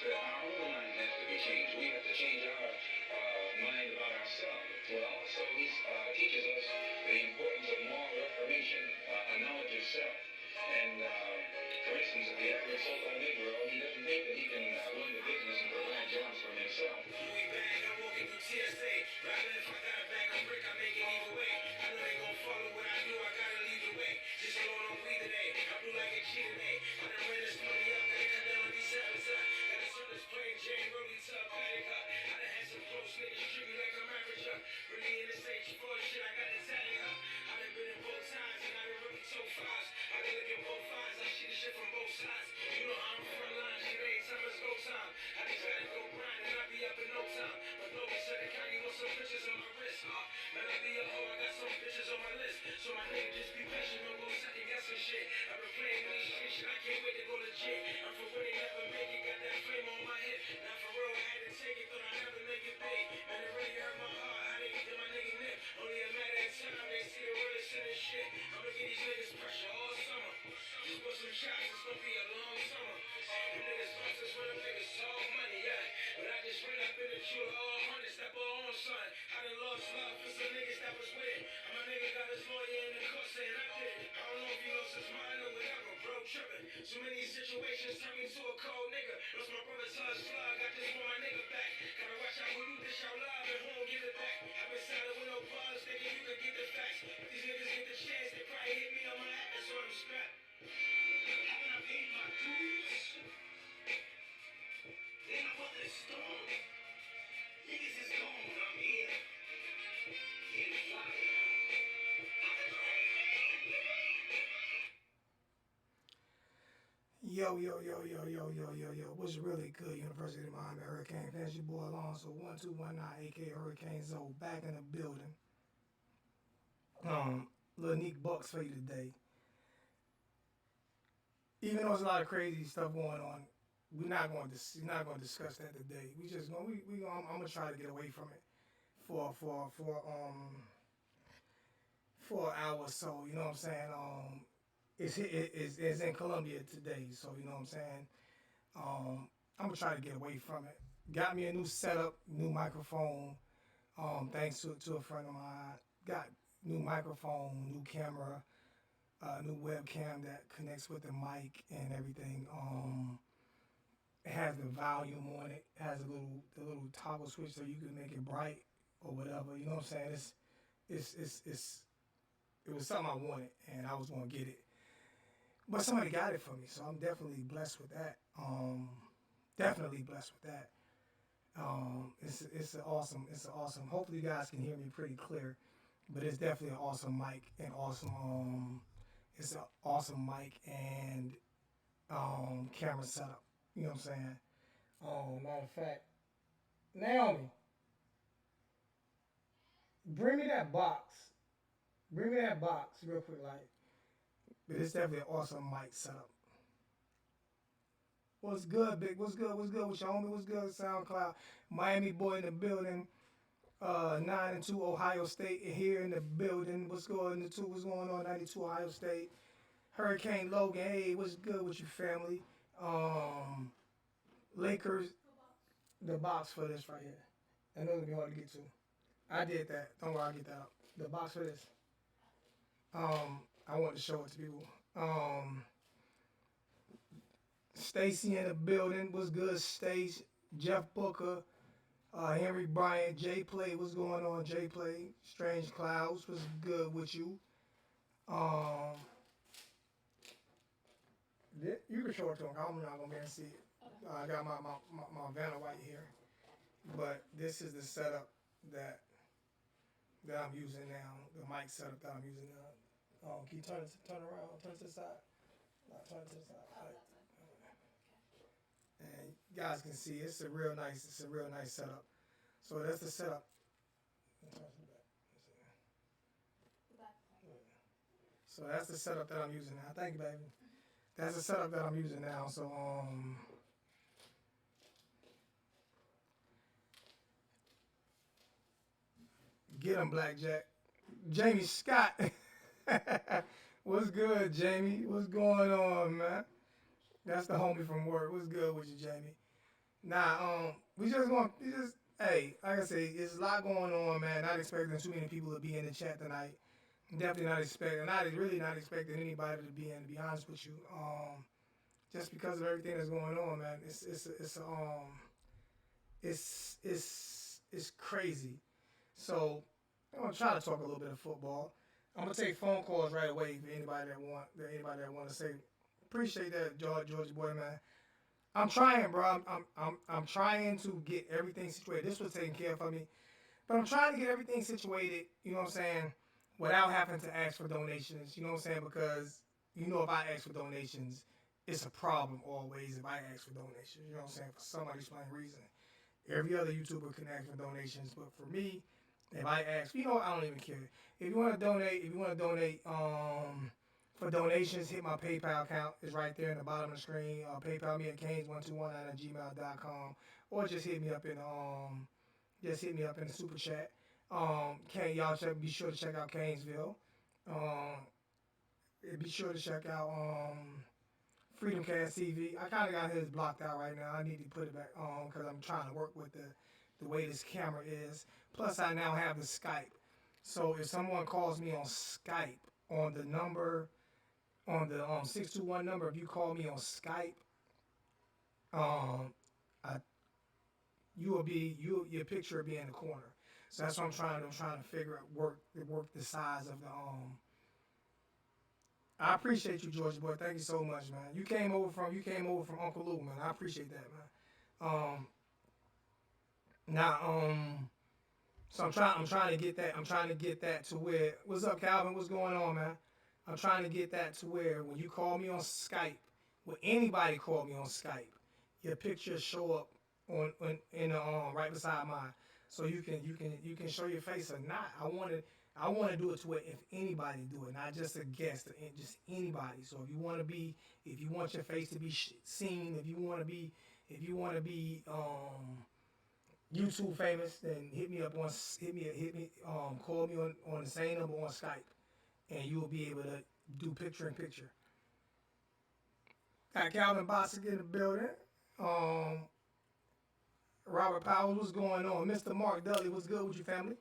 that our own mind has to be changed. We have to change our mind about ourselves. Well, also, he teaches us the importance of moral reformation, a knowledge of self. And for instance, the average so-called Negro, he doesn't think that he can go into business and provide jobs for himself. Louis bag, I'm walking through TSA. Rapping, if I got a bag of brick, I make it either way. I know they gon' follow what I do, I gotta lead the way. Just alone on weed today. I blew like a G today. I done ran this money up and cut down on these salads. Got a surface plain Jane, rolling to a paddock. I done had some close niggas treat me like I'm average. Really in this age for shit, I got the tally up. I done been in both sides and I done really toe flies. I done look at both eyes, I see the shit from both sides. You know I'm front line, shit ain't time, it's go time. I just gotta go grind and I be up in no time. But no, we said the county want some bitches on my wrist. Man, I be a hoe, I got some bitches on my list. So my nigga just be patient, don't go second guessing shit. I've been playing in these streets, shit, I can't wait to go legit. I'm for winning, never make it, got that flame on my hip. Now for real, I had to take it, thought I never make it big. Man, it really hurt my heart, how they get my nigga nip. Only a matter of time, they see the real shit and shit. I'ma get these niggas pressure all summer. Just put some shots, it's gonna be a long summer. Them niggas busters for them niggas talk money, yeah. But I just ran up in the jeweler all hundreds, that boy on son. I done lost love for some niggas that was with it. And my nigga got his lawyer in the court saying I did it. I don't know if he lost his mind or whatever, bro, tripping. So many situations turned me to a cold nigga. Lost my brother to a slug, I just want my nigga back. Gotta watch out who you dish out live and who don't give it back. I've been silent with no buzz, thinking you could get the facts. If these niggas get the chance, they probably hit me on my ass or I'm strapped. Haven't I paid my dues? Then I put the storm. Niggas is gone, I'm here. Getting fire. Yo, yo, yo, yo, yo, yo, yo, yo. What's really good, University of Miami Hurricane fans? Your boy Alonso 1219, aka Hurricane Zoe, back in the building. Little Neek Bucks for you today. Even though there's a lot of crazy stuff going on, we're not going to discuss that today. We just going I'm gonna try to get away from it for an hour or so. You know what I'm saying? It's in Colombia today, so you know what I'm saying. I'm gonna try to get away from it. Got me a new setup, new microphone. Thanks to a friend of mine. Got new microphone, new camera, new webcam that connects with the mic and everything. It has the volume on it. It has a little toggle switch so you can make it bright or whatever. You know what I'm saying? It was something I wanted and I was gonna get it. But somebody got it for me, so I'm definitely blessed with that. Definitely blessed with that. It's an awesome. Hopefully you guys can hear me pretty clear, but it's definitely an awesome mic and awesome. It's an awesome mic and camera setup. You know what I'm saying? Matter of fact, Naomi, bring me that box. Bring me that box real quick, like. But it's definitely an awesome mic setup. What's good, Big? What's good? What's good with your homie? What's good, SoundCloud? Miami boy in the building. 9-2 Ohio State here in the building. What's going on? What's going on? 92 Ohio State. Hurricane Logan. Hey, what's good with your family? Lakers. The box for this right here. I know it'll be hard to get to. I did that. Don't worry, I'll get that up. The box for this. I want to show it to people. Stacy in the building. What's good, Stace? Jeff Booker, Henry Bryant, Jay Play. What's going on, Jay Play? Strange Clouds. What's good with you? Um, you can show it to them. I'm not gonna be able to see it. I got my Vanna White here, but this is the setup that I'm using now. The mic setup that I'm using now. Can you turn around, turn to the side? No, turn to the side. Right. And you guys can see it's a real nice setup. So that's the setup. So that's the setup that I'm using now. Thank you, baby. That's the setup that I'm using now. So get him, Blackjack. Jamie Scott. What's good, Jamie? What's going on, man? That's the homie from work. What's good with you, Jamie? We just going, we just, hey, like I say, it's a lot going on, man. Not expecting too many people to be in the chat tonight. Definitely not expecting, really not expecting anybody to be in. To be honest with you, just because of everything that's going on, man. It's crazy. So I'm gonna try to talk a little bit of football. I'm gonna take phone calls right away for anybody that want to say. Appreciate that, George boy, man. I'm trying, bro. I'm trying to get everything situated. This was taken care of for me, but I'm trying to get everything situated. You know what I'm saying? Without having to ask for donations. You know what I'm saying? Because if I ask for donations, it's a problem always. If I ask for donations, you know what I'm saying? For some unexplained reason, every other YouTuber can ask for donations, but for me, if I ask, I don't even care. If you want to donate, for donations, hit my PayPal account. It's right there in the bottom of the screen. PayPal me at canes1219@gmail.com, or just hit me up in the super chat. Y'all be sure to check out Canesville. Um, be sure to check out Freedomcast TV. I kind of got his blocked out right now. I need to put it back on because I'm trying to work with the way this camera is. Plus, I now have the Skype. So if someone calls me on Skype on the number on the 621 number, if you call me on Skype, um, I, your picture will be in the corner. So that's what I'm trying to figure out work the size of the I appreciate you, George boy. Thank you so much, man. You came over from Uncle Lou, man. I appreciate that, man. Now so I'm trying to get that. I'm trying to get that to where. What's up, Calvin? What's going on, man? I'm trying to get that to where when you call me on Skype, when anybody call me on Skype, your picture show up on in the right beside mine, so you can show your face or not. I want to do it to where if anybody do it, not just a guest, just anybody. So if you want your face to be seen, if you want to be YouTube famous, then call me on the same number on Skype, and you will be able to do picture in picture. Got Calvin Bossick in the building. Um, Robert Powell, what's going on? Mr. Mark Dudley, what's good with you, family?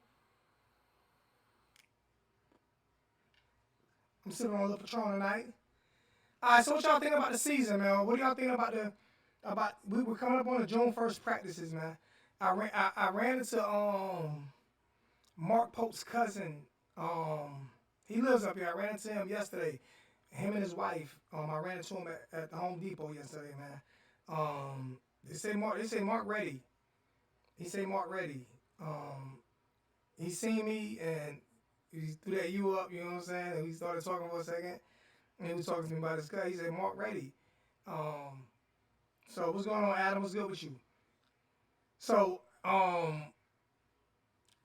I'm sipping on a little Patron tonight. All right, so what y'all think about the season, man? What do y'all think about we were coming up on the June 1st practices, man? I ran into Mark Pope's cousin. He lives up here. I ran into him yesterday. Him and his wife. I ran into him at the Home Depot yesterday, man. They say Mark ready. He say Mark ready. He seen me and he threw that you up, you know what I'm saying? And we started talking for a second. And he was talking to me about his cut. He said, Mark ready. Um, so what's going on, Adam? What's good with you? So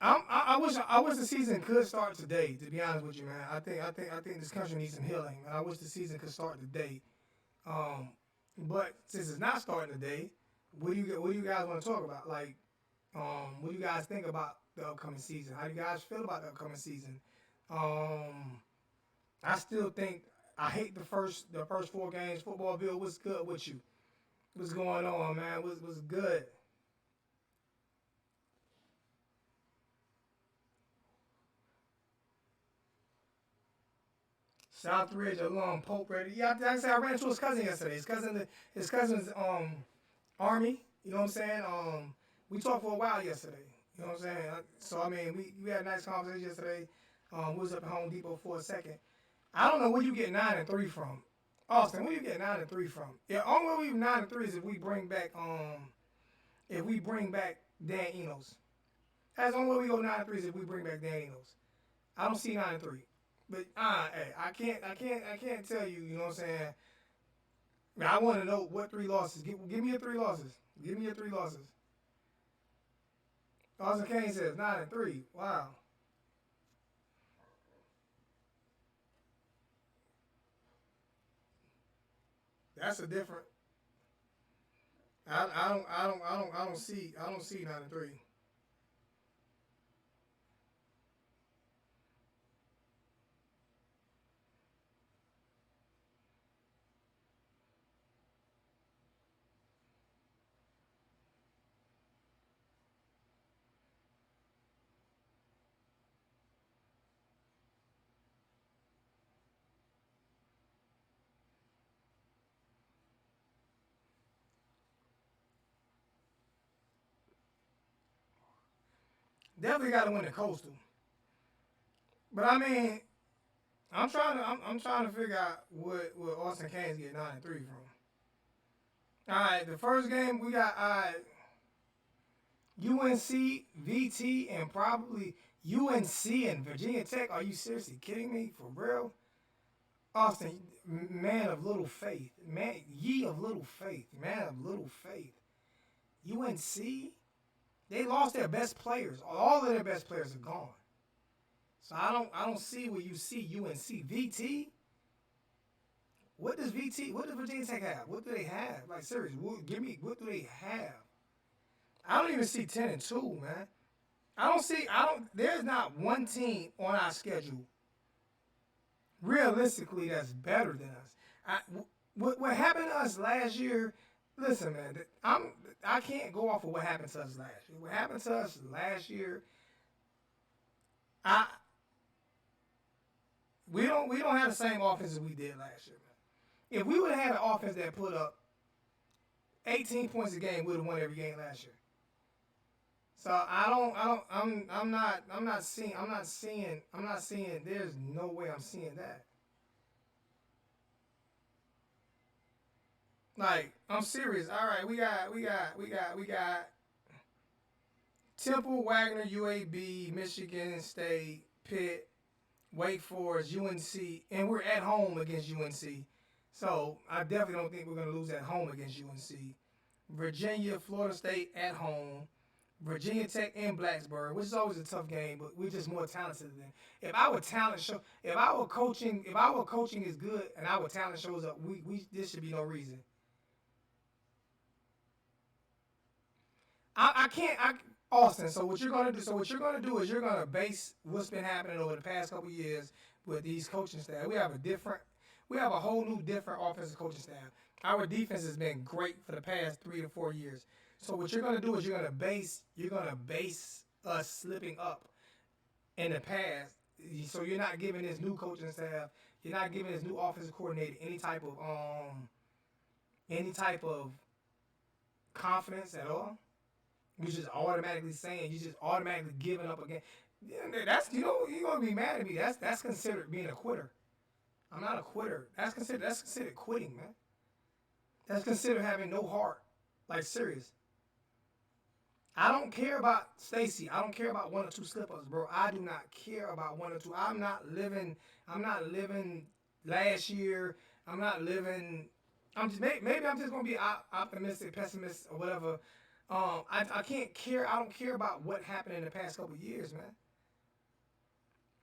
I wish the season could start today. To be honest with you, man, I think this country needs some healing. And I wish the season could start today. Um, but since it's not starting today, what do you guys want to talk about? Like, what do you guys think about the upcoming season? How do you guys feel about the upcoming season? Um, I still think I hate the first 4 games. Football Bill, what's good with you? What's going on, man? What's good? Southridge alum Pope ready. Yeah, like I said, I ran into his cousin yesterday. His cousin's army. You know what I'm saying? We talked for a while yesterday. You know what I'm saying? So I mean, we had a nice conversation yesterday. We was up at Home Depot for a second. I don't know where you get 9-3 from, Austin. Where you get 9-3 from? Yeah, only way we 9-3 is if we bring back Dan Enos. That's the only way we go 9-3 is if we bring back Dan Enos. I don't see 9-3. But hey, I can't tell you. You know what I'm saying? I want to know what 3 losses. Give me your 3 losses. Give me your 3 losses. Austin Kane says 9-3. Wow, that's a different. I don't see 9-3. Definitely got to win the Coastal. But I mean, I'm trying to figure out what Austin Canes get 9-3 from. All right, the first game we got UNC, VT, and probably UNC and Virginia Tech. Are you seriously kidding me? For real? Austin, man of little faith. Man, ye of little faith. Man of little faith. UNC, they lost their best players. All of their best players are gone. So I don't see where you see UNC. VT, what does Virginia Tech have? What do they have? Like seriously, give me what do they have? I don't even see 10-2, man. There's not one team on our schedule realistically that's better than us. I, what happened to us last year? Listen, man, I can't go off of what happened to us last year. What happened to us last year? I we don't have the same offense as we did last year, man. If we would have had an offense that put up 18 points a game, we would have won every game last year. So I'm not seeing. There's no way I'm seeing that. Like I'm serious. All right, we got Temple, Wagner, UAB, Michigan State, Pitt, Wake Forest, UNC, and we're at home against UNC. So I definitely don't think we're gonna lose at home against UNC. Virginia, Florida State at home. Virginia Tech and Blacksburg, which is always a tough game, but we're just more talented than. If our coaching is good and our talent shows up, we this should be no reason. I can't. Austin. So what you're gonna do is you're gonna base what's been happening over the past couple of years with these coaching staff. We have a whole new different offensive coaching staff. Our defense has been great for the past 3 to 4 years. So what you're gonna do is you're gonna base us slipping up in the past. So you're not giving this new coaching staff, you're not giving this new offensive coordinator any type of confidence at all. You just automatically giving up again. Yeah, you're gonna be mad at me. That's considered being a quitter. I'm not a quitter. That's considered quitting, man. That's considered having no heart. Like serious. I don't care about Stacy. I don't care about one or two slip ups, bro. I do not care about one or two. I'm not living last year. I'm not living. Maybe I'm just gonna be optimistic, pessimist, or whatever. I can't care. I don't care about what happened in the past couple of years, man.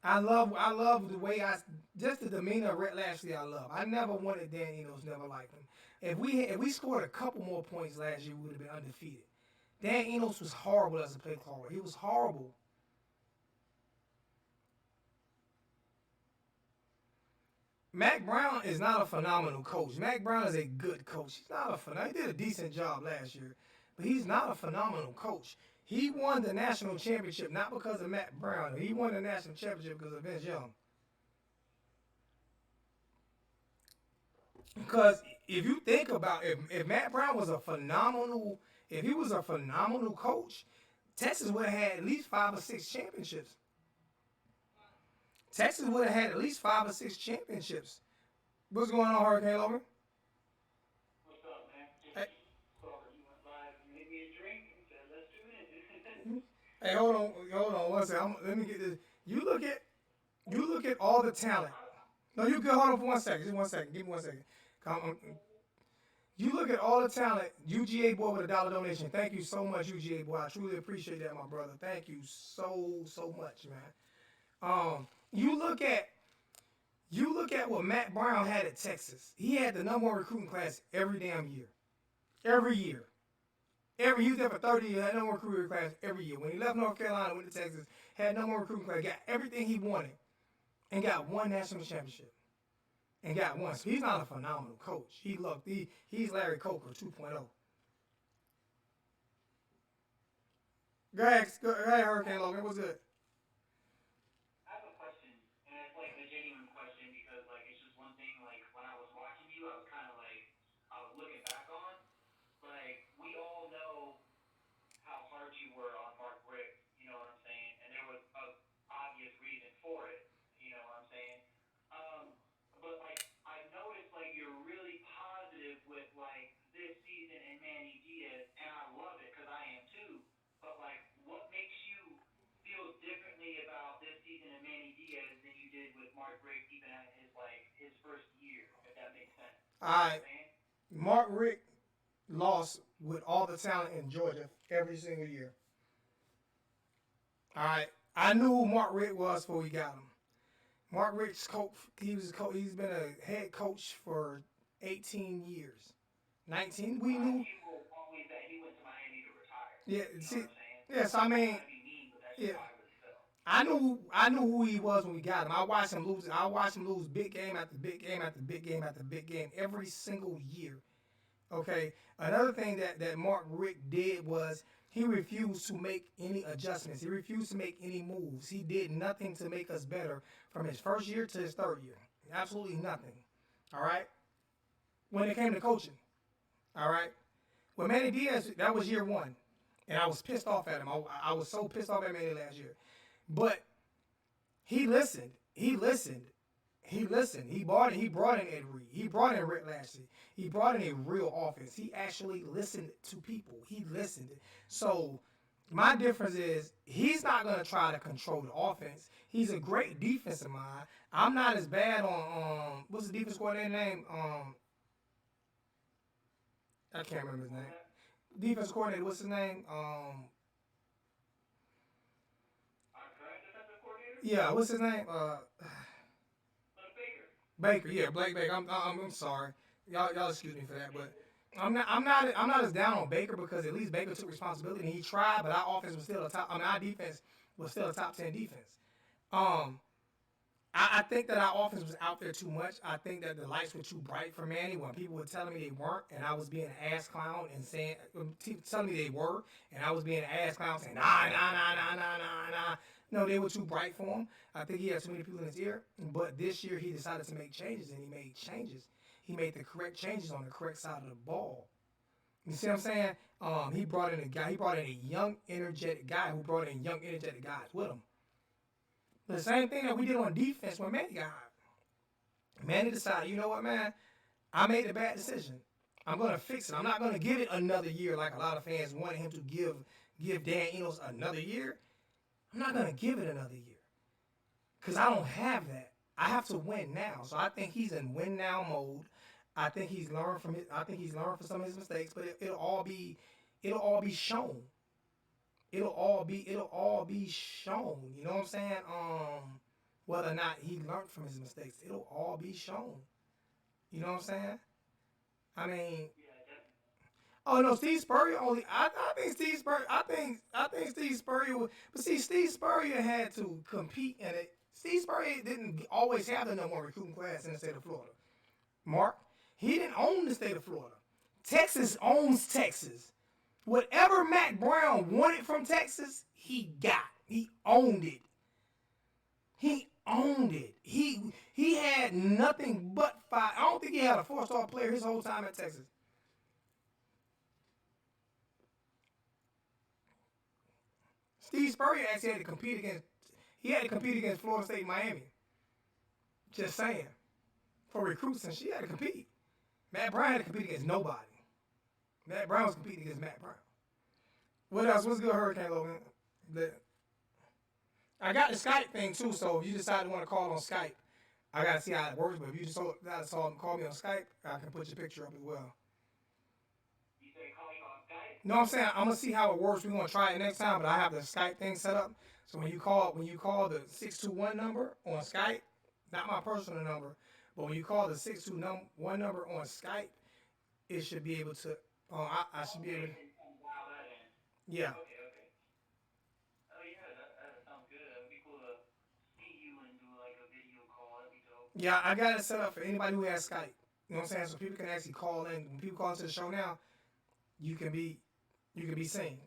I love the way just the demeanor of Rhett Lashley. I love. I never wanted Dan Enos. Never liked him. If we scored a couple more points last year, we would have been undefeated. Dan Enos was horrible as a play caller. He was horrible. Mac Brown is not a phenomenal coach. Mac Brown is a good coach. He's not a phenomenal. He did a decent job last year, but he's not a phenomenal coach. He won the national championship not because of Matt Brown. He won the national championship because of Vince Young. Because if you think about if Matt Brown was a phenomenal, if he was a phenomenal coach, Texas would have had at least 5 or 6 championships. Texas would have had at least 5 or 6 championships. What's going on, Hurricane Logan? What's up, man? Hey, Just saw that you went live. You made me a drink and said, let's do it. hey, hold on, one second. Let me get this. You look at all the talent. No, you good. Hold on for 1 second. Just 1 second. Give me 1 second. You look at all the talent. UGA boy with a dollar donation. Thank you so much, UGA boy. I truly appreciate that, my brother. Thank you so much, man. You look at what Matt Brown had at Texas. He had the number one recruiting class every damn year. Every year. He was there for 30 years, had number one recruiting class every year. When he left North Carolina, went to Texas, had number one recruiting class, got everything he wanted, and got one national championship. And got one. So he's not a phenomenal coach. He's Larry Coker 2.0. Go ahead, Hurricane Logan. What's good? I have a question, and it's like a genuine question because like it's just one thing. Like when I was watching you, I was kind of like I was looking back on. Like we all know how hard you were on Mark Richt. You know what I'm saying? All right, Mark Rick lost with all the talent in Georgia every single year. All right, I knew who Mark Rick was before we got him. Mark Rick's coach. He's been a head coach for 18 years. 19. We knew. Yeah. See. Yes. I mean. Yeah. I knew who he was when we got him. I watched him lose. I watched him lose big game after big game after big game after big game every single year. Okay. Another thing that Mark Rick did was he refused to make any adjustments. He refused to make any moves. He did nothing to make us better from his first year to his third year. Absolutely nothing. All right. When it came to coaching. All right. Well, Manny Diaz, that was year one, and I was pissed off at him. I was so pissed off at Manny last year, but he listened. He listened. He listened. He brought in Ed Reed. He brought in Rick Lashley. He brought in a real offense. He actually listened to people. He listened. So my difference is he's not gonna try to control the offense. He's a great defensive mind. I'm not as bad on what's the defense coordinator name? I can't remember his name. Defense coordinator, what's his name? Yeah, what's his name? Baker. Yeah, Blake Baker. I'm sorry. Y'all excuse me for that, but I'm not as down on Baker because at least Baker took responsibility and he tried, but our offense was still a top. I mean, our defense was still a top 10 defense. Um, I think that our offense was out there too much. I think that the lights were too bright for Manny when people were telling me they weren't, and I was being an ass clown and saying, telling me they were, and I was being an ass clown saying, nah. No, they were too bright for him. I think he had too many people in his ear. But this year he decided to make changes, and he made changes. He made the correct changes on the correct side of the ball. You see what I'm saying? He brought in a guy. He brought in a young, energetic guy who brought in young, energetic guys with him. The same thing that we did on defense when Manny got hired. Manny decided, you know what, man? I made a bad decision. I'm gonna fix it. I'm not gonna give it another year like a lot of fans wanted him to give Dan Enos another year. I'm not gonna give it another year because I don't have that. I have to win now. So I think he's in win now mode. I think he's learned from it. I think he's learned from some of his mistakes, but it'll all be shown. It'll all be shown. You know what I'm saying? Whether or not he learned from his mistakes, it'll all be shown. You know what I'm saying? I mean, oh no, Steve Spurrier only. I think Steve Spurrier. I think Steve Spurrier. But see, Steve Spurrier had to compete in it. Steve Spurrier didn't always have the number one recruiting class in the state of Florida. Mark, he didn't own the state of Florida. Texas owns Texas. Whatever Matt Brown wanted from Texas, he got. He owned it. He owned it. He had nothing but five. I don't think he had a four-star player his whole time at Texas. Steve Spurrier actually had to compete against. He had to compete against Florida State and Miami. Just saying. For recruits, and she had to compete. Matt Brown had to compete against nobody. Matt Brown was competing against Matt Brown. What else? What's good, Hurricane Logan? I got the Skype thing too, so if you decide to want to call on Skype, I gotta see how it works. But if you just call me on Skype, I can put your picture up as well. No, I'm saying I'm gonna see how it works. We're gonna try it next time, but I have the Skype thing set up. So when you call the 621 number on Skype, not my personal number, but when you call the 621 number on Skype, it should be able to. I should be able to. Yeah. Yeah, I got it set up for anybody who has Skype. You know what I'm saying? So people can actually call in. When people call into the show now, you can be you can be seen.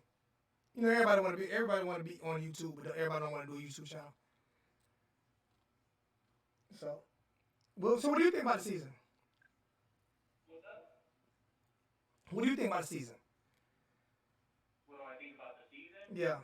You know, everybody want to be on YouTube, but everybody don't want to do a YouTube channel. So, so what do you think about the season? What do you think about the season? Yeah.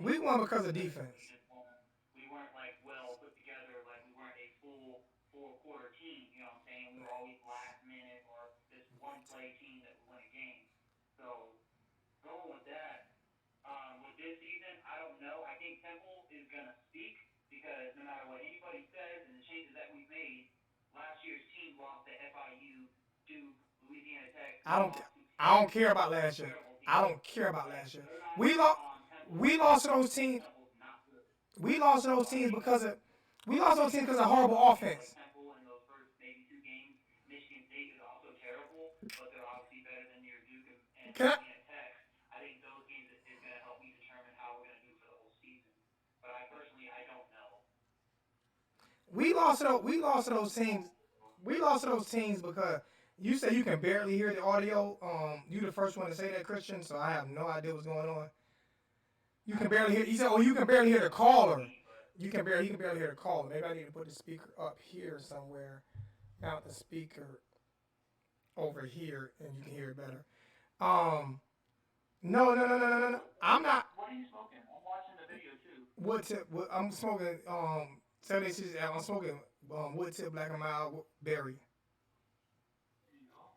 We won because of because defense. we weren't like well put together, like we weren't a full four quarter team. You know what I'm saying? We were always last minute or this one play team that would win a game. So going with that, with this season, I don't know. I think Temple is gonna speak because no matter what anybody says and the changes that we've made, last year's team lost to FIU, Duke, Louisiana Tech. I They don't. lost to I don't seven care about last year. terrible I teams. don't care about Like last year. they're not We lost. on Temple, We but lost to those I think teams. Temple's not good. We lost to those So I teams think because of. We lost those teams because of horrible like offense. Temple in those first maybe two games. Michigan State is also terrible, but they're obviously better than your Duke and Can I, Louisiana Tech. I think those games is going to help me determine how we're going to do for the whole season. But I personally, I don't know. we lost to those, we lost to those teams. We lost to those teams because you say you can barely hear the audio. You the first one to say that, Christian. So I have no idea what's going on. You I can don't know barely if hear. it's He said, just "Oh, you can barely hear the it's just caller. me, but You can barely. He can barely hear the caller. Maybe I need to put the speaker up here somewhere. Mount the speaker over here, and you can hear it better. Um, no, no, no, no, no, no, no. I'm not. what are you smoking? I'm watching the video too. Wood tip. I'm smoking. 76. I'm smoking. Wood tip black and mild berry. There you go. Okay.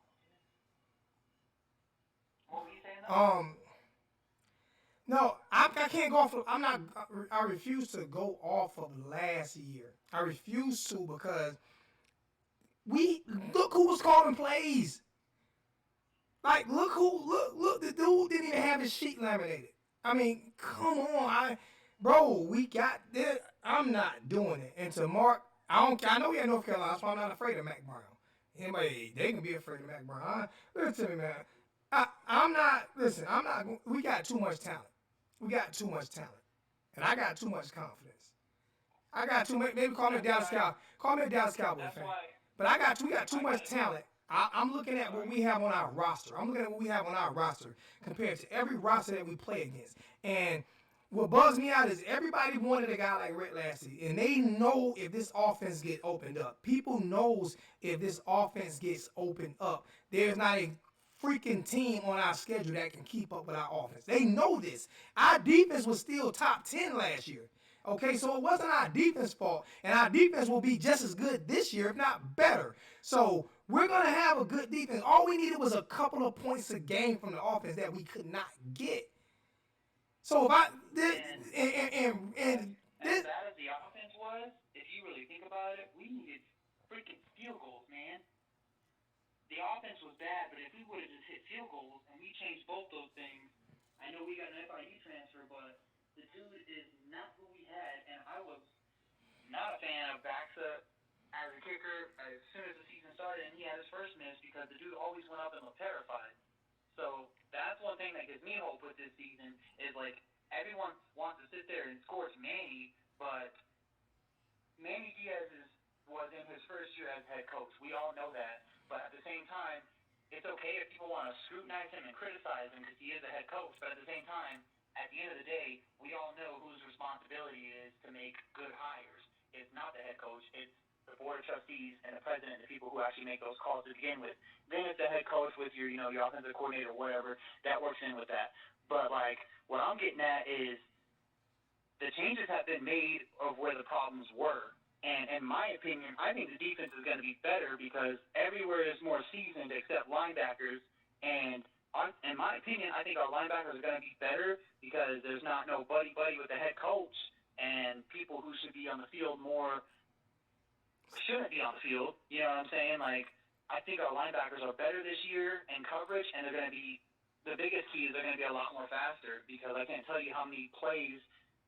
What were you saying though? Um, no, I can't go off. Of, I'm not. I refuse to go off of last year. I refuse to because we look who was calling plays. Like look. The dude didn't even have his sheet laminated. I mean, come on, bro, we got this. I'm not doing it. And to Mark, I don't. I know he had North Carolina, that's why I'm not afraid of Mac Brown. Anybody, they can be afraid of Mac Brown. Listen to me, man. I'm not. Listen, I'm not. We got too much talent. We got too much talent, and I got too much confidence. I got too much. Maybe call me a That's Dallas why. Cow. Call me a Dallas Cowboy That's fan. why. But we got too I much gotta go. talent. I'm looking at what Sorry. we have on our roster. I'm looking at what we have on our roster compared to every roster that we play against. And what bugs me out is everybody wanted a guy like Rhett Lassie, and they know if this offense get opened up. People knows if this offense gets opened up, there's not a freaking team on our schedule that can keep up with our offense. They know this. Our defense was still top 10 last year. Okay, so it wasn't our defense fault, and our defense will be just as good this year, if not better. So we're gonna have a good defense. All we needed was a couple of points a game from the offense that we could not get. So if I this And and as as this, bad as the offense was, if you really think about it, we needed freaking field goals, man. The offense was bad, but if we would have just hit field goals and we changed both those things, I know we got an FIU transfer, but the dude is not who we had, and I was not a fan of Baxa as a kicker as soon as the season started and he had his first miss because the dude always went up and looked terrified. So that's one thing that gives me hope with this season is like everyone wants to sit there and scorch Manny, but Manny Diaz was in his first year as head coach. We all know that. But at the same time, it's okay if people want to scrutinize him and criticize him because he is a head coach. But at the same time, at the end of the day, we all know whose responsibility it is to make good hires. It's not the head coach. It's the board of trustees and the president, the people who actually make those calls to begin with. Then it's the head coach with your offensive coordinator, or whatever that works in with that. But like what I'm getting at is the changes have been made of where the problems were. And in my opinion, I think the defense is going to be better because everywhere is more seasoned except linebackers. And in my opinion, I think our linebackers are going to be better because there's not no buddy with the head coach and people who should be on the field more shouldn't be on the field. You know what I'm saying? Like, I think our linebackers are better this year in coverage, and they're going to be the biggest key is they're going to be a lot more faster because I can't tell you how many plays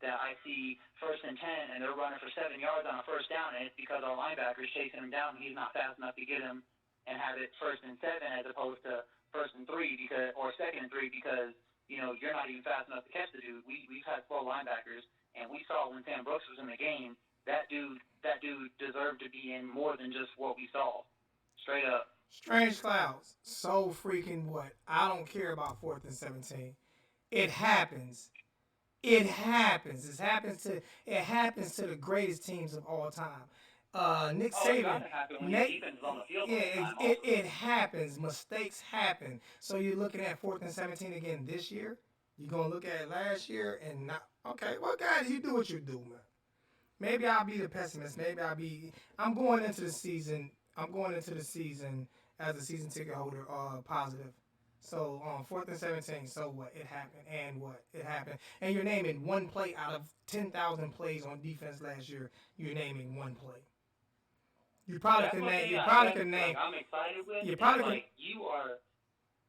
that I see 1st and 10 and they're running for 7 yards on a first down, and it's because our linebackers chasing him down and he's not fast enough to get him and have it 1st and 7 as opposed to 1st and 3 because or 2nd and 3 because you're not even fast enough to catch the dude. We've had slow linebackers, and we saw when Sam Brooks was in the game that dude deserved to be in more than just what we saw. Straight up. strange clouds, so freaking what? I don't care about 4th and 17. It happens. It happens. It happens to the greatest teams of all time. Nick Oh, it's Saban. bound to happen when your Nate, defense is on the field yeah, the whole time. it Also, happens. Mistakes happen. So you're looking at 4th and 17 again this year. You're gonna look at it last year and not. Okay, well, God, you do what you do, man. Maybe I'll be the pessimist. Maybe I'll be. I'm going into the season. I'm going into the season as a season ticket holder. Positive. So on 4th and 17. So what? It happened. And what? It happened. And you're naming one play out of 10,000 plays on defense last year. You're naming one play. You probably That's can one name. thing You I probably guess can name. like I'm excited with You is probably can. like you are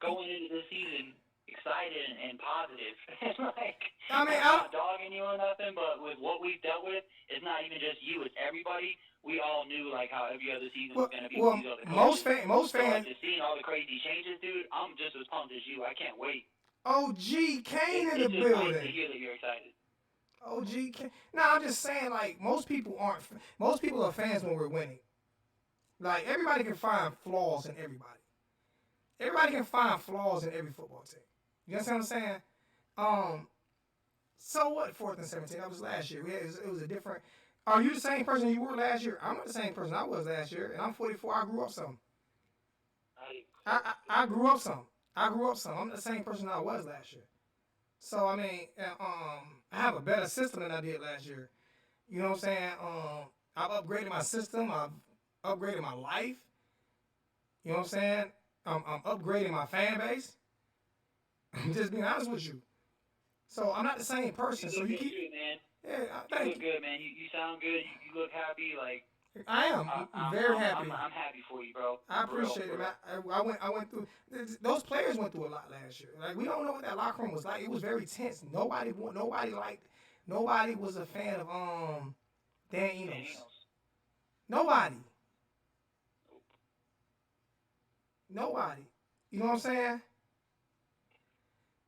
going into the season excited and positive. Like, I mean, I'm not dogging you or nothing, but with what we've dealt with, it's not even just you, it's everybody. We all knew like how every other season was going to be with well, these other most coaches. most So like fans. just seeing all the crazy changes, dude, I'm just as pumped as you. I can't wait. OG Kane in the It's just nice to building. hear that you're excited. OG Kane. No, I'm just saying, like, most people aren't. Most people are fans when we're winning. Like, everybody can find flaws in everybody. Everybody can find flaws in every football team. You understand what I'm saying? Um, so what? 4th and 17. That was last year. It was a different. Are you the same person you were last year? I'm not the same person I was last year, and I'm 44. I grew up some. I grew up some. I grew up some. I'm the same person I was last year. So I mean, I have a better system than I did last year. You know what I'm saying? I've upgraded my system. I've upgraded my life. You know what I'm saying? I'm upgrading my fan base. I'm just being honest with you. So I'm not the same person. You So look you good keep. too, man. Yeah, You thank look you. good, man. You sound good. You look happy. Like I am very happy. I'm happy for you, bro. I For real, appreciate for it, man. real. I went through. Those players went through a lot last year. Like we don't know what that locker room was like. It was very tense. Nobody liked. Nobody was a fan of Dan Enos. Nobody. Nobody. You know what I'm saying?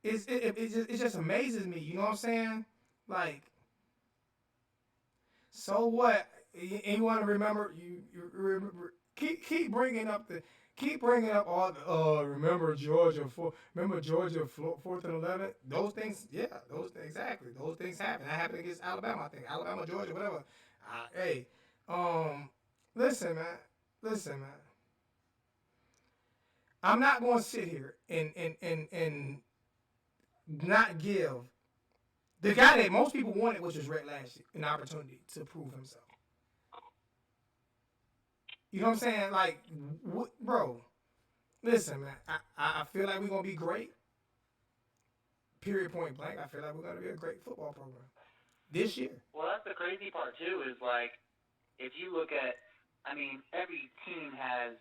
It just amazes me. You know what I'm saying? Like, so what? And you want to remember? You remember, keep bringing up all the remember Georgia remember Georgia 4th and 11. Those things, yeah, exactly. Those things happen. That happened against Alabama. I think Alabama, Georgia, whatever. Hey, um, listen, man. Listen, man. I'm not going to sit here and not give the guy that most people wanted, which was Red Lashley, an opportunity to prove himself. You know what I'm saying? Like, bro, listen, man. I feel like we're gonna be great. Period. Point blank. I feel like we're gonna be a great football program this year. Well, that's the crazy part too. Is like if you look at, I mean, every team has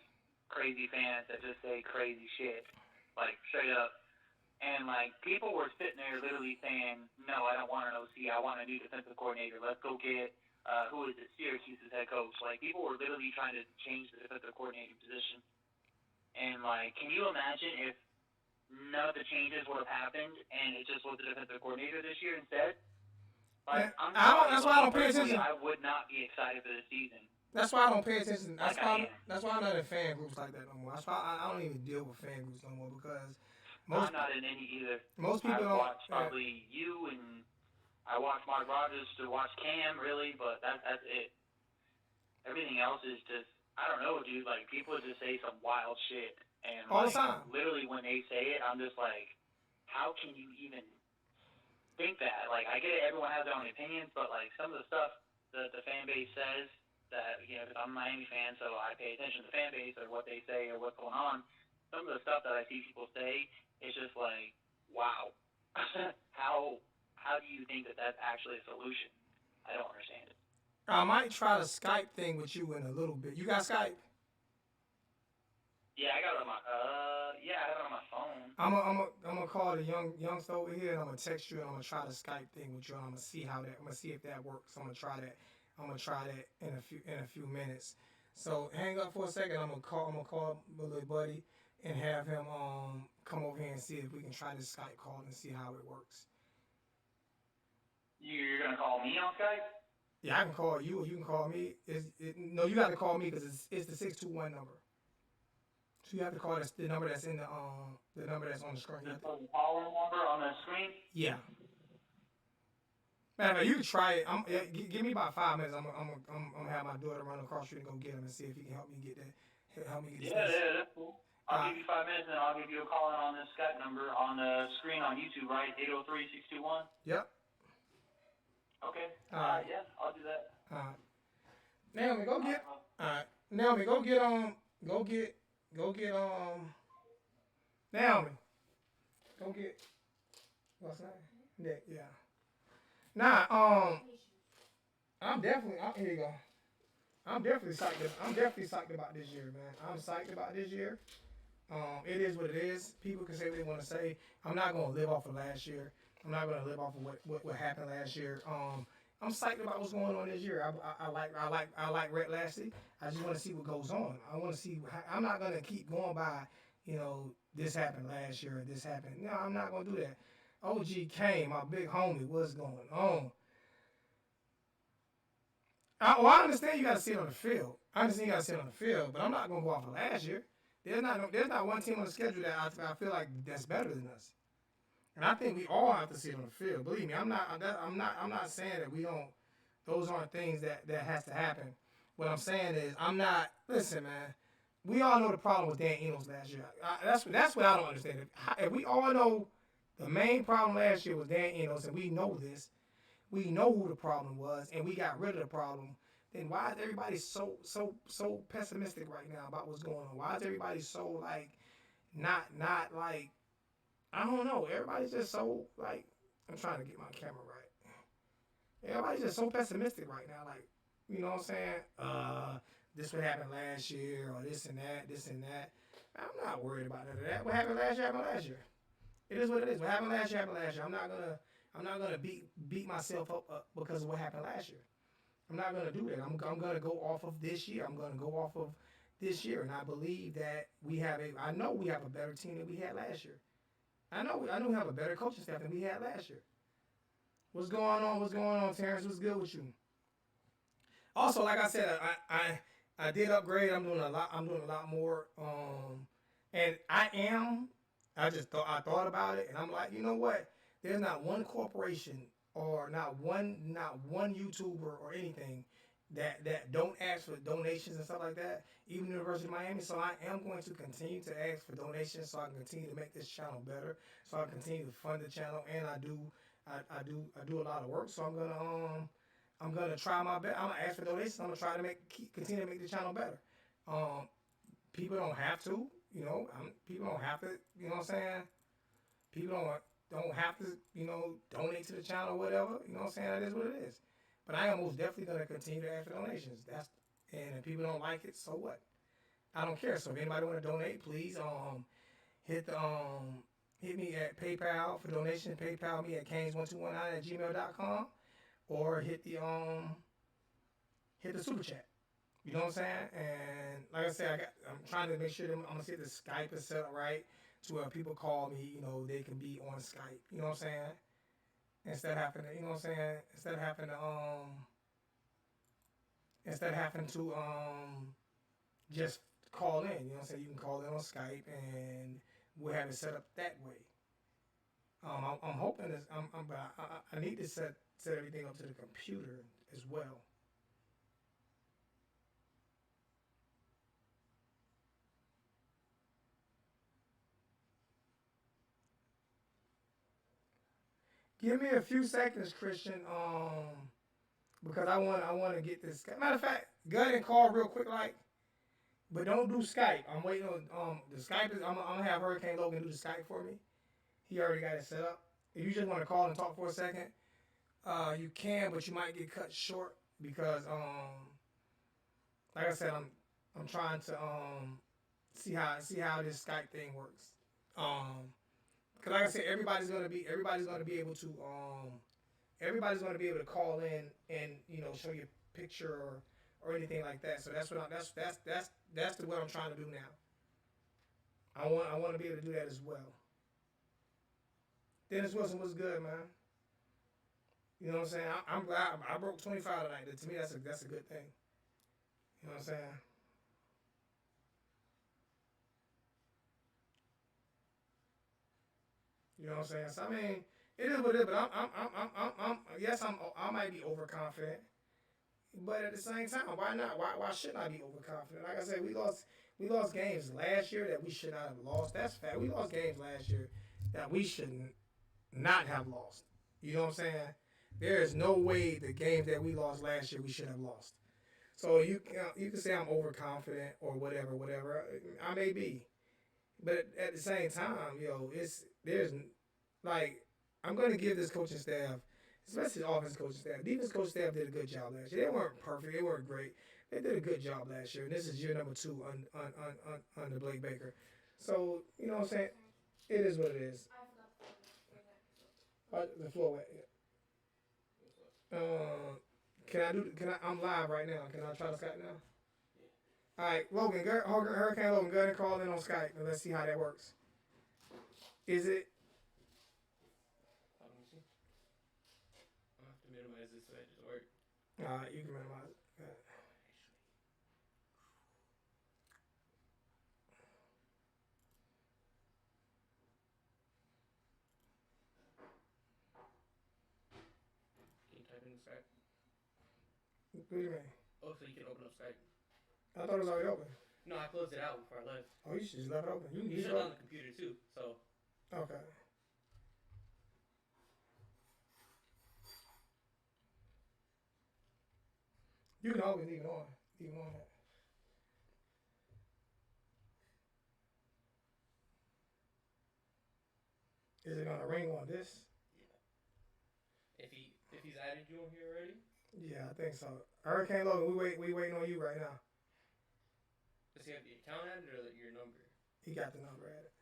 crazy fans that just say crazy shit, like straight up. And like people were sitting there literally saying, "No, I don't want an OC. I want a new defensive coordinator. Let's go get who is it? Syracuse's head coach." Like people were literally trying to change the defensive coordinator position. And like, can you imagine if none of the changes would have happened and it just was the defensive coordinator this year instead? Yeah, Like I'm I don't. sorry, That's but why I me don't pay personally, attention. I would not be excited for this season That's why I don't pay attention. like I am. That's why I'm not in fan groups like that no more. That's why I don't even deal with fan groups no more because most I'm not in any either. most people I've don't. watched probably you and I watched Mark Rogers to watch Cam really, but that's it. Everything else is just I don't know, dude. Like people just say some wild shit, and All the like time. literally when they say it, I'm just like, how can you even think that? Like I get it, everyone has their own opinions, but like some of the stuff that the fan base says that because I'm a Miami fan, so I pay attention to the fan base or what they say or what's going on. Some of the stuff that I see people say is just like, wow, how do you think that that's actually a solution? I don't understand it. I might try the Skype thing with you in a little bit. You got Skype? Yeah, I got it on my yeah, I have it on my phone. I'm gonna call the youngster over here and I'm gonna text you and I'm gonna try the Skype thing with you and I'm gonna see how that. I'm gonna see if that works. I'm gonna try that. I'm gonna try that in a few minutes. So hang up for a second. I'm gonna call my little buddy and have him come over here and see if we can try this Skype call and see how it works. You're gonna call me on Skype? Yeah, I can call you or you can call me. No, you got to call me because it's the 621 number. So you have to call the number that's in the number that's on the screen. The caller number on the screen? Yeah. Matter of fact, you can try it. Give me about 5 minutes. I'm gonna have my daughter run across the street and go get him and see if he can help me get that. Help me get this. Yeah, that's cool. I'll give you 5 minutes and I'll give you a call in on this Skype number on the screen on YouTube, right? 803-621. Yep. Okay. All right. Yeah, I'll do that. All right. Naomi, go All get. right, bro. All right. Naomi, go get Go get. Go get Naomi, go get. What's that? Nick. Yeah. Nah. I'm definitely. Here you go. I'm definitely psyched. I'm definitely psyched about this year, man. I'm psyched about this year. It is what it is. People can say what they want to say. I'm not gonna live off of last year. I'm not gonna live off of what happened last year. I'm psyched about what's going on this year. I like Red Lassie. I just want to see what goes on. I want to see. I'm not gonna keep going by. This happened last year or this happened. No, I'm not gonna do that. OG came, my big homie. What's going on? I understand you got to see it on the field. I understand you got to see it on the field, but I'm not gonna go off of last year. There's not one team on the schedule that I feel like that's better than us. And I think we all have to see it on the field. Believe me, I'm not saying that we don't. Those aren't things that has to happen. What I'm saying is I'm not. Listen, man. We all know the problem with Dan Enos last year. That's what I don't understand. If we all know the main problem last year was Dan Enos, and we know this, we know who the problem was, and we got rid of the problem. Then why is everybody so pessimistic right now about what's going on? Why is everybody so like not like I don't know. Everybody's just so like I'm trying to get my camera right. Everybody's just so pessimistic right now. Like, you know what I'm saying? This would happen last year or this and that, this and that. I'm not worried about none of that. What happened last year happened last year. It is what it is. What happened last year happened last year. I'm not gonna beat myself up because of what happened last year. I'm not gonna do that. I'm gonna go off of this year. I'm gonna go off of this year, and I believe that I know we have a better team than we had last year. I know we have a better coaching staff than we had last year. What's going on? What's going on, Terrence? What's good with you? Also, like I said, I did upgrade. I'm doing a lot. I'm doing a lot more. And I am. I thought about it, and I'm like, you know what? There's not one corporation or not one YouTuber or anything that don't ask for donations and stuff like that. Even University of Miami. So I am going to continue to ask for donations so I can continue to make this channel better. So I can continue to fund the channel, and I do a lot of work. So I'm gonna try my best. I'm gonna ask for donations. I'm gonna try to continue to make the channel better. Um, People don't have to, people don't have to, you know what I'm saying? People don't have to, donate to the channel or whatever. You know what I'm saying? That is what it is. But I am most definitely gonna continue to ask for donations. And if people don't like it, so what? I don't care. So if anybody want to donate, please hit the hit me at PayPal for donation. PayPal me at canes1219@gmail.com or hit the super chat. You know what I'm saying? And like I said, I'm trying to make sure that I'm gonna see if the Skype is set up right to where people call me, they can be on Skype. You know what I'm saying? Instead of having to, you know what I'm saying? Instead of having to just call in. You know what I'm saying? You can call in on Skype and we'll have it set up that way. I'm hoping this. But I need to set everything up to the computer as well. Give me a few seconds, Christian. Because I want to get this. Matter of fact, go ahead and call real quick, like, but don't do Skype. I'm waiting on the Skype is. I'm gonna have Hurricane Logan do the Skype for me. He already got it set up. If you just want to call and talk for a second, you can, but you might get cut short because like I said, I'm trying to see how this Skype thing works. Because like I said, everybody's gonna be able to call in and show you a picture or anything like that. So that's the what I'm trying to do now. I want to be able to do that as well. Dennis Wilson was good, man. You know what I'm saying? I'm glad I broke 25 tonight. To me, that's a good thing. You know what I'm saying? You know what I'm saying? So I mean, it is what it is. But yes, I might be overconfident. But at the same time, why not? Why shouldn't I be overconfident? Like I said, we lost games last year that we should not have lost. That's fact. We lost games last year that we should not have lost. You know what I'm saying? There is no way the games that we lost last year we should have lost. So you can say I'm overconfident or whatever, whatever. I may be, but at the same time, it's there's like I'm going to give this coaching staff, especially the offense coaching staff, defense coaching staff did a good job last year. They weren't perfect, they weren't great. They did a good job last year, and this is year number two under Blake Baker. So you know what I'm saying? It is what it is. The floor wet. Can I do? Can I? I'm live right now. Can I try to Skype now? All right, Logan, Hurricane Logan, go ahead and call in on Skype and let's see how that works. Is it? Let me see. I'm gonna have to minimize this so it just works. All right, you can minimize it. Can you type in Skype? What do you mean? Oh, so you can open up Skype. I thought it was already open. No, I closed it out before I left. Oh, you should just left it open. You can You use shut it. down the computer too, so. Okay. You can always leave it on. Leave it on that. Is it gonna ring on this? Yeah. If he's added you on here already. Yeah, I think so. Hurricane Logan, we waiting on you right now. Does he have the account added or your number? He got the number at it.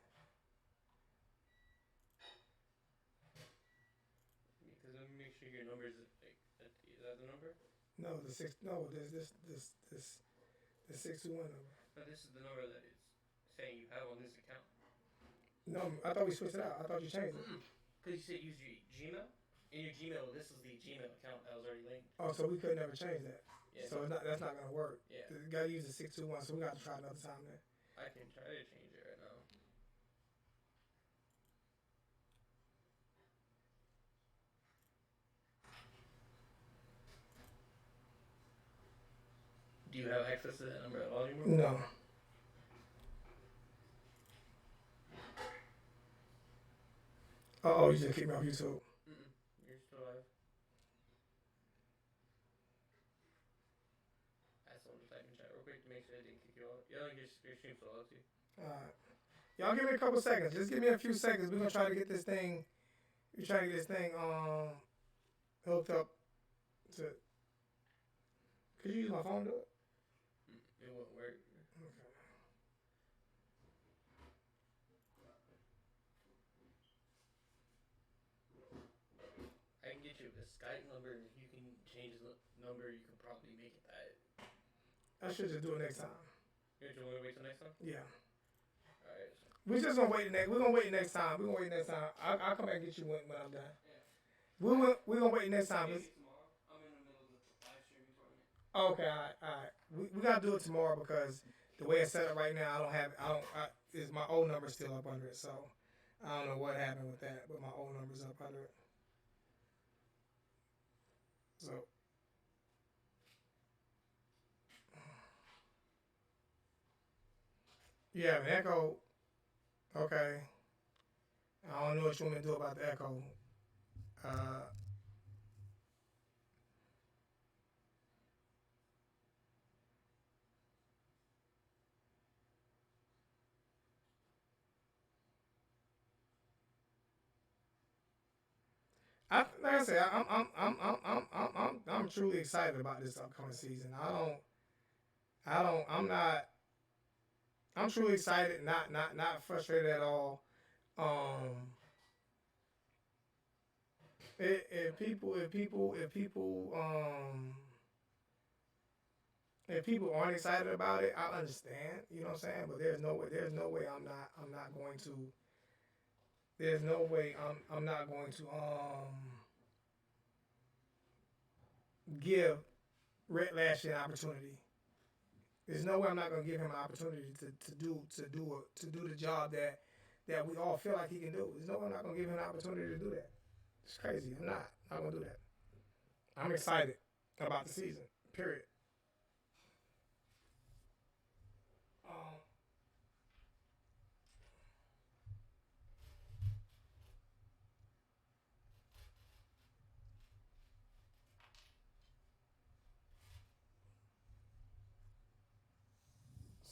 Because let me make sure your number is like. Is that the number? No, the 621 number. No, this is the number that it's saying you have on this account. No, I thought we switched it out. I thought you changed it. Because you said use your Gmail. In your Gmail, this is the Gmail account that was already linked. Oh, so we could never change that. Yeah. So that's not gonna work. Yeah. You gotta use the 621. So we got to try another time then. I can try to change it right now. Do you have access to that number at all anymore? No. Oh, you just kicked me off YouTube. You're still alive. I saw just type in chat real quick to make sure I didn't kick you off. Yeah, your stream's still up too. Alright. Y'all give me a couple seconds. Just give me a few seconds. We're gonna try to get this thing. We're trying to get this thing hooked up to. Could you use my phone to do it? It won't work. Okay. I can get you the Skype number, and if you can change the number, you can probably make it that. I should just do it next time. You want to wait till next time? Yeah. Alright. We're just gonna wait next. We're gonna wait next time. We're gonna wait next time. I'll come back and get you when I'm done. Yeah. We're gonna wait next time. Maybe tomorrow. I'm in the middle of the live streaming tournament. Okay, all right. We gotta do it tomorrow because the way it's set up right now, is my old number still up under it. So I don't know what happened with that, but my old number's up under it. So you have an echo. Okay. I don't know what you want me to do about the echo. Like I said, I'm truly excited about this upcoming season. I'm truly excited, not frustrated at all. If people aren't excited about it, I understand. You know what I'm saying? But there's no way I'm not going to. There's no way I'm not going to give Rhett Lashley an opportunity. There's no way I'm not going to give him an opportunity to do the job that we all feel like he can do. There's no way I'm not going to give him an opportunity to do that. It's crazy. I'm not going to do that. I'm excited about the season. Period.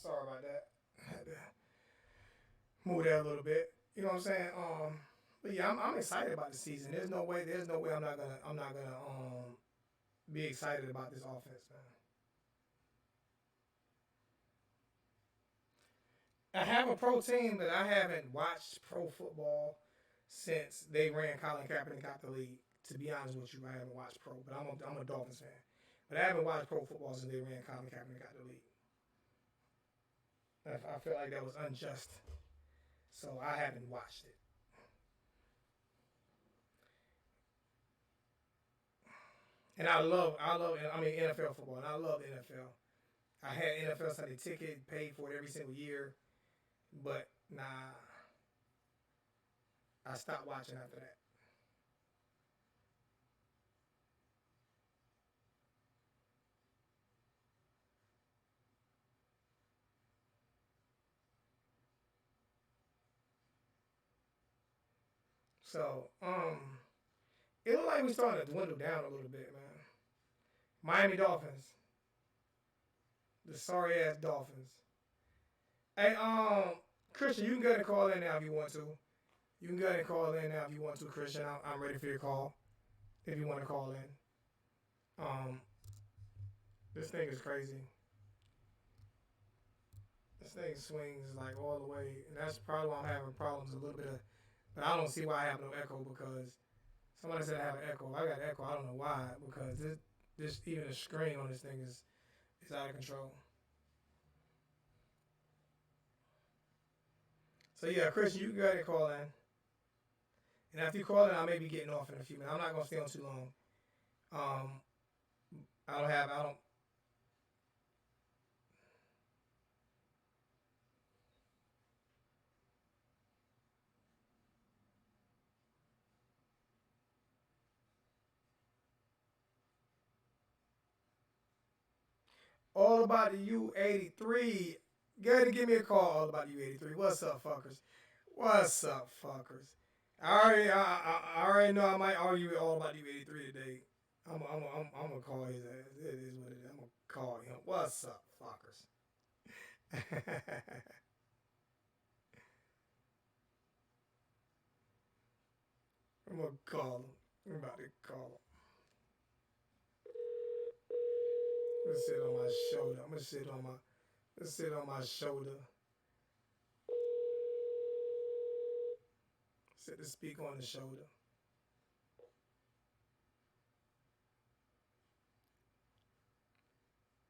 Sorry about that. Had to move that a little bit. You know what I'm saying? But yeah, I'm excited about the season. There's no way I'm not gonna be excited about this offense, man. I have a pro team, but I haven't watched pro football since they ran Colin Kaepernick out the league. To be honest with you, I haven't watched pro, but I'm a Dolphins fan. But I haven't watched pro football since they ran Colin Kaepernick out the league. I feel like that was unjust, so I haven't watched it. And I mean NFL football, and I love NFL. I had NFL Sunday ticket, paid for it every single year, but nah, I stopped watching after that. So, it looked like we starting to dwindle down a little bit, man. Miami Dolphins, the sorry ass Dolphins. Hey, Christian, you can go ahead and call in now if you want to. You can go ahead and call in now if you want to, Christian. I'm ready for your call if you want to call in. Um, this thing is crazy. This thing swings like all the way, and that's probably why I'm having problems a little bit of. But I don't see why I have no echo because somebody said I have an echo. If I got echo. I don't know why because this even the screen on this thing is out of control. So yeah, Chris, you can go ahead and call in. And after you call in, I may be getting off in a few minutes. I'm not gonna stay on too long. Um, I don't. All about the U83. Go ahead and give me a call. All about the U83. What's up, fuckers? What's up, fuckers? I already know I might argue with all about the U83 today. I'm gonna call his ass. It is what it is. I'm gonna call him. What's up, fuckers? I'm gonna call him. I'm about to call him. I'm gonna sit on my shoulder. Let's sit on my shoulder. Set the speaker on the shoulder.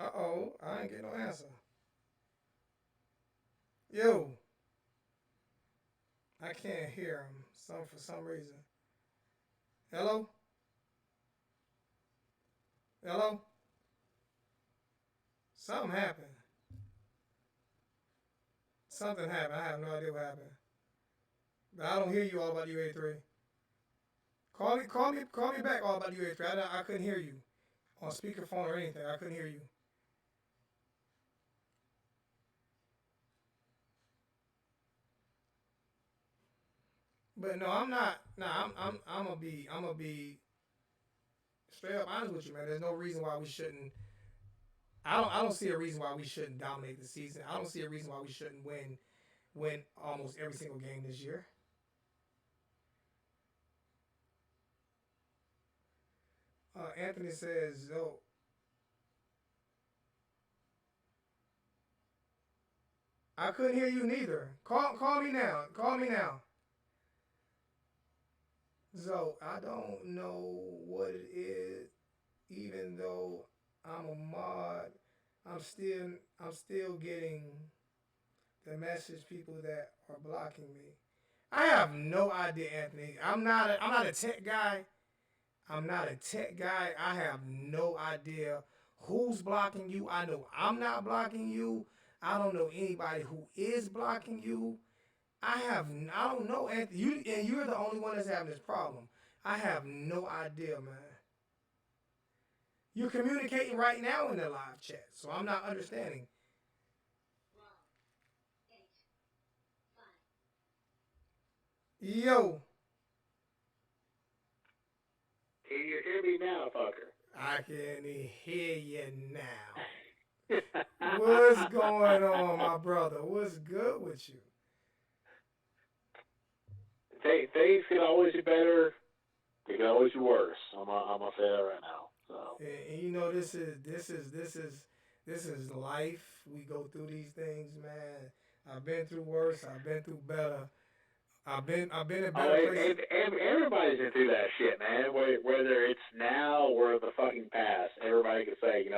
Uh-oh, I ain't get no answer. Yo, I can't hear him. For some reason. Hello? Hello? Something happened. Something happened. I have no idea what happened. But I don't hear you all about U83. Call me back all about U83. I couldn't hear you on speakerphone or anything. I couldn't hear you. But no, I'm not. Nah, I'm gonna be straight up honest with you, man. There's no reason why we shouldn't. I don't see a reason why we shouldn't dominate the season. I don't see a reason why we shouldn't win almost every single game this year. Anthony says, "Oh, I couldn't hear you neither. Call me now. Call me now." So I don't know what it is, even though I'm a mod. I'm still getting the message people that are blocking me. I have no idea, Anthony. I'm not a tech guy. I'm not a tech guy. I have no idea who's blocking you. I know I'm not blocking you. I don't know anybody who is blocking you. I don't know, Anthony. You're the only one that's having this problem. I have no idea, man. You're communicating right now in the live chat, so I'm not understanding. Yo, Can you hear me now, fucker? I can hear you now. What's going on, my brother? What's good with you? Things can always be better. They can always be worse. I'm gonna say that right now. So And you know this is life. We go through these things, man. I've been through worse. I've been through better. I've been in oh, better places. everybody's been through that shit, man. Whether it's now or the fucking past, everybody can say,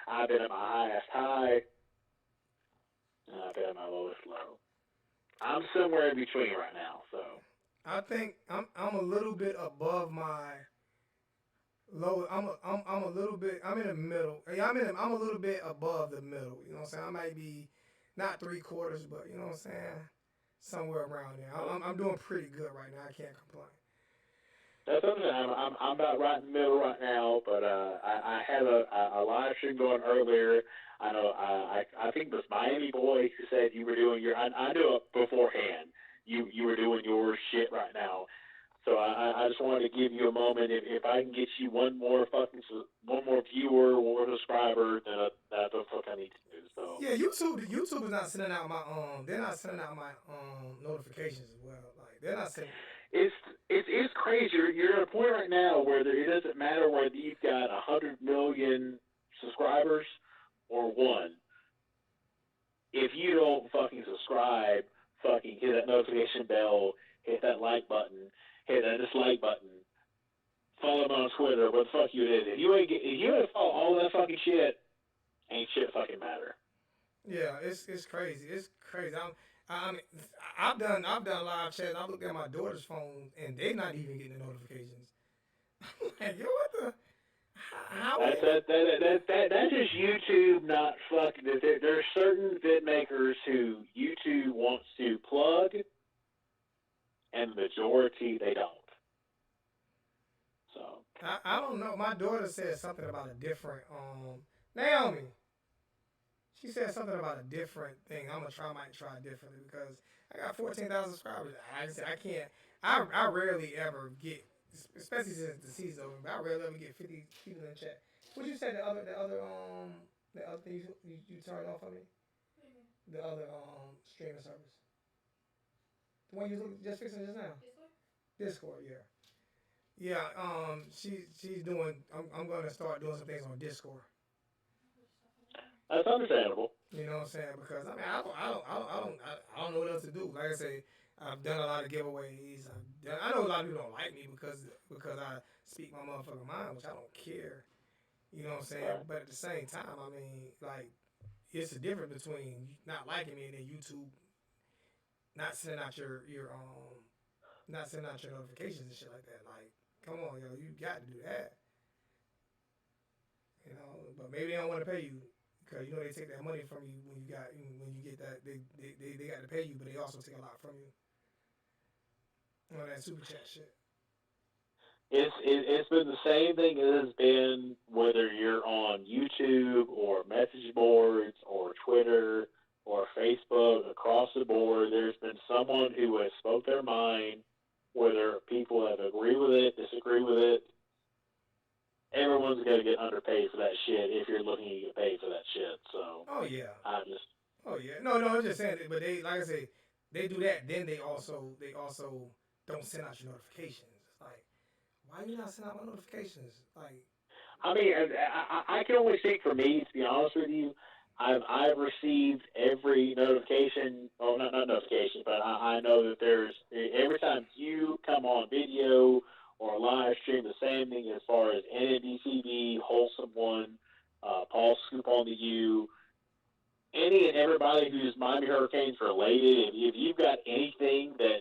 I've been at my highest high and I've been at my lowest low. I'm somewhere in between right now. So I think I'm a little bit above my low. I'm a little bit. I'm in the middle. I'm a little bit above the middle. You know what I'm saying? I might be not three quarters, but you know what I'm saying, somewhere around there. I'm doing pretty good right now. I can't complain. that's something I'm about right in the middle right now, but I had a live stream going earlier. I know I think it was Miami Boy who said you were doing your I knew it beforehand. You were doing your shit right now. So I just wanted to give you a moment. If I can get you one more viewer, one more subscriber, then that's what I need to do. So Yeah, YouTube is not sending out my they're not sending out my notifications as well. Like they're not sending. it's crazy. You're at a point right now where it doesn't matter whether you've got 100 million subscribers or one. If you don't fucking subscribe, fucking hit that notification bell, hit that like button, hit that dislike button, follow me on Twitter, what the fuck you did. If you ain't follow all that fucking shit, ain't shit fucking matter. Yeah, it's crazy. It's crazy. I mean, I've done live chat. I looked at my daughter's phone and they not even getting the notifications. Like, yo, what the? How are That's they not? that's just YouTube not fucking. There's certain vid makers who YouTube wants to plug, and the majority they don't. So I don't know. My daughter said something about a different Naomi. She said something about a different thing. Might try differently because I got 14,000 subscribers. I said I can't. I rarely ever get, especially since the season's over. I rarely ever get 50 people in chat. What you said the other thing you turned off on me? The other streaming service. The one you just fixing just now. Discord, yeah. Yeah, she's doing. I'm gonna start doing some things on Discord. that's understandable. You know what I'm saying? Because I mean, I don't know what else to do. Like I say, I've done a lot of giveaways. I know a lot of people don't like me because I speak my motherfucking mind, which I don't care. You know what I'm saying? Right. But at the same time, I mean, like, it's a difference between not liking me and then YouTube not sending out not sending out your notifications and shit like that. Like, come on, yo, you got to do that. You know, but maybe they don't want to pay you because you know they take that money from you when you get that they got to pay you, but they also take a lot from you on that super chat shit. It's been the same thing it has been whether you're on YouTube or message boards or Twitter or Facebook across the board. There's been someone who has spoke their mind, whether people have agreed with it, disagree with it. Everyone's gonna get underpaid for that shit if you're looking to get paid for that shit. So Oh yeah, I just oh yeah. No, I'm just saying. But they, like I say, they do that. Then they also don't send out your notifications. It's like, why you not sending out my notifications? Like, I mean, I can only speak for me. To be honest with you, I've received every notification. Well, not notification, but I know that there's every time you come on video or live stream, the same thing as far as NNDTV, Wholesome One, Paul Scoop on the U, any and everybody who's Miami Hurricanes related. If you've got anything that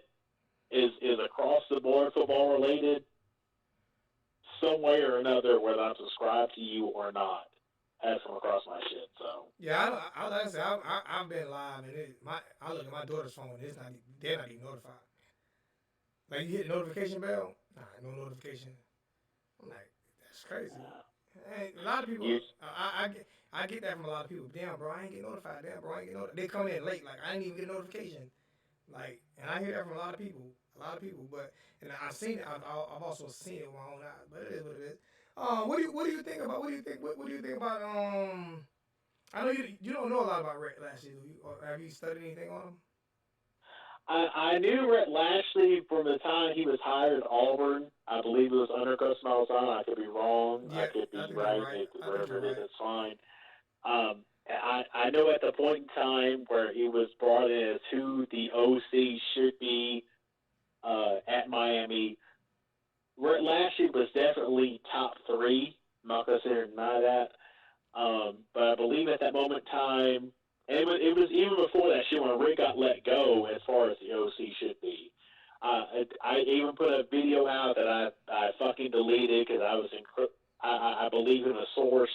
is across the board football related, some way or another, whether I'm subscribed to you or not, has come across my shit. So yeah, like I said, I've been live and I look at my daughter's phone. They're not even notified. Like you hit the notification bell, nah, no notification. I'm like, that's crazy. Hey, a lot of people, you, I get that from a lot of people. Damn, bro, I ain't get notified. Damn, bro, I ain't get notified. They come in late, like I didn't even get a notification. Like, and I hear that from a lot of people, But and I've seen it. I've also seen it with my own eyes. But it is what it is. What do you think about? What do you think about I know you don't know a lot about Rhett Lashley. Do you? Or have you studied anything on him? I knew Rhett Lashley from the time he was hired at Auburn. I believe it was under Coach Malzahn. I could be wrong. I Yeah, could I be think you're right. right. I think Wherever you're it is, right. it's fine. I know at the point in time where he was brought in as who the OC should be at Miami, Rhett Lashley was definitely top three. I'm not going to sit here and deny that. But I believe at that moment in time, and it was even before that shit when Rick got let go as far as the OC should be. I even put a video out that I fucking deleted because I was I believe in a source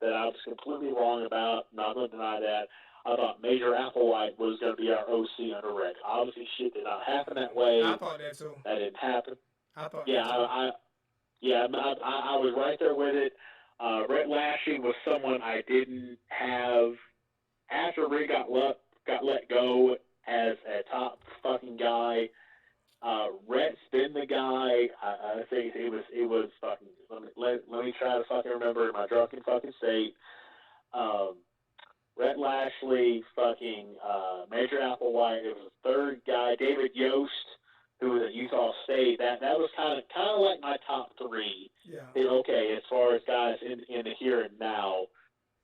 that I was completely wrong about. Not going to deny that. I thought Major Applewhite was going to be our OC under Rick. Obviously, shit did not happen that I way. thought that too. That didn't happen. I thought Yeah, that too. I was right there with it. Rhett Lashley was someone I didn't have after Rick got let go as a top fucking guy. Rhett's been the guy. I think it was fucking. Let me try to fucking remember in my drunken fucking state. Um, Rhett Lashley, fucking Major Applewhite. It was the third guy, David Yost, who was at Utah State. That was kind of like my top three. Yeah. Okay, as far as guys in the here and now,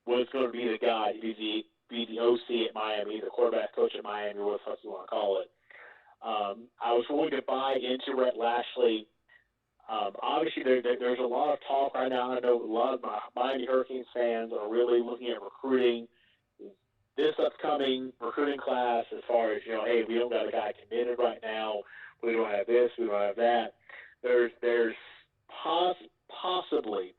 was going to be the guy to be the OC at Miami, the quarterback coach at Miami, what the fuck you want to call it. I was willing to buy into Rhett Lashley. Obviously, there's a lot of talk right now. I know a lot of my Miami Hurricanes fans are really looking at recruiting this upcoming recruiting class as far as, hey, we don't got a guy committed right now. We don't have this. We don't have that. There's possibly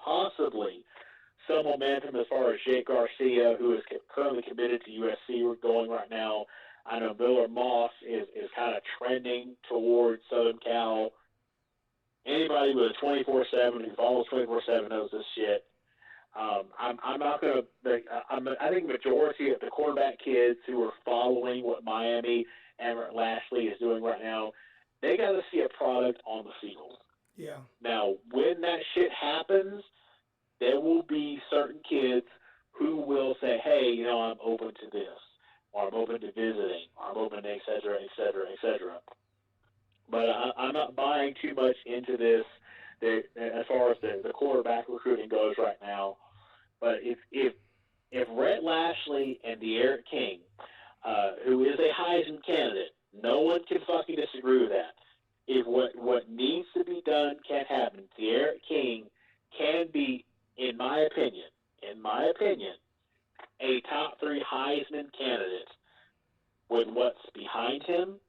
some momentum as far as Jake Garcia, who is currently committed to USC, we're going right now. I know Miller Moss is kind of trending towards Southern Cal. Anybody with a 24/7 who follows 24/7 knows this shit. I'm not gonna. I think majority of the quarterback kids who are following what Miami and Lashley is doing right now, they got to see a product on the field. Yeah. Now, when that shit happens, there will be certain kids who will say, "Hey, I'm open to this, or I'm open to visiting, or I'm open to et cetera, et cetera, et cetera." But I'm not buying too much into this as far as the quarterback recruiting goes right now. But if Rhett Lashley and De'Aaron King, who is a Heisman candidate, no one can fucking disagree with that. If what needs to be done can happen, De'Aaron King can be, in my opinion, a top three Heisman candidate with what's behind him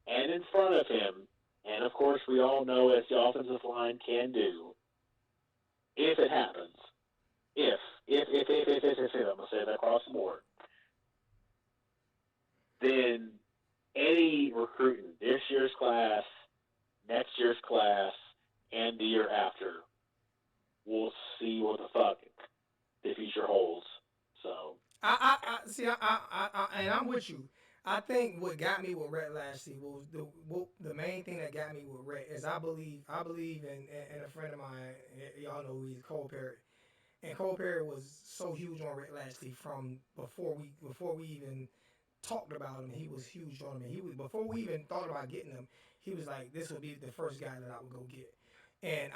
and in front of him, and of course we all know as the offensive line can do, if it happens. If, I'm going to say that across the board, then any recruiting, this year's class, next year's class, and the year after, we'll see what the fuck the future holds. So, I see. And I'm with you. I think what got me with Rhett Lashley was the main thing that got me with Rhett is I believe in a friend of mine. Y'all know who he's Cole Perry. And Cole Perry was so huge on Rhett Lashley from before we even talked about him. He was huge on him. And he was before we even thought about getting him. He was like, this would be the first guy that I would go get. And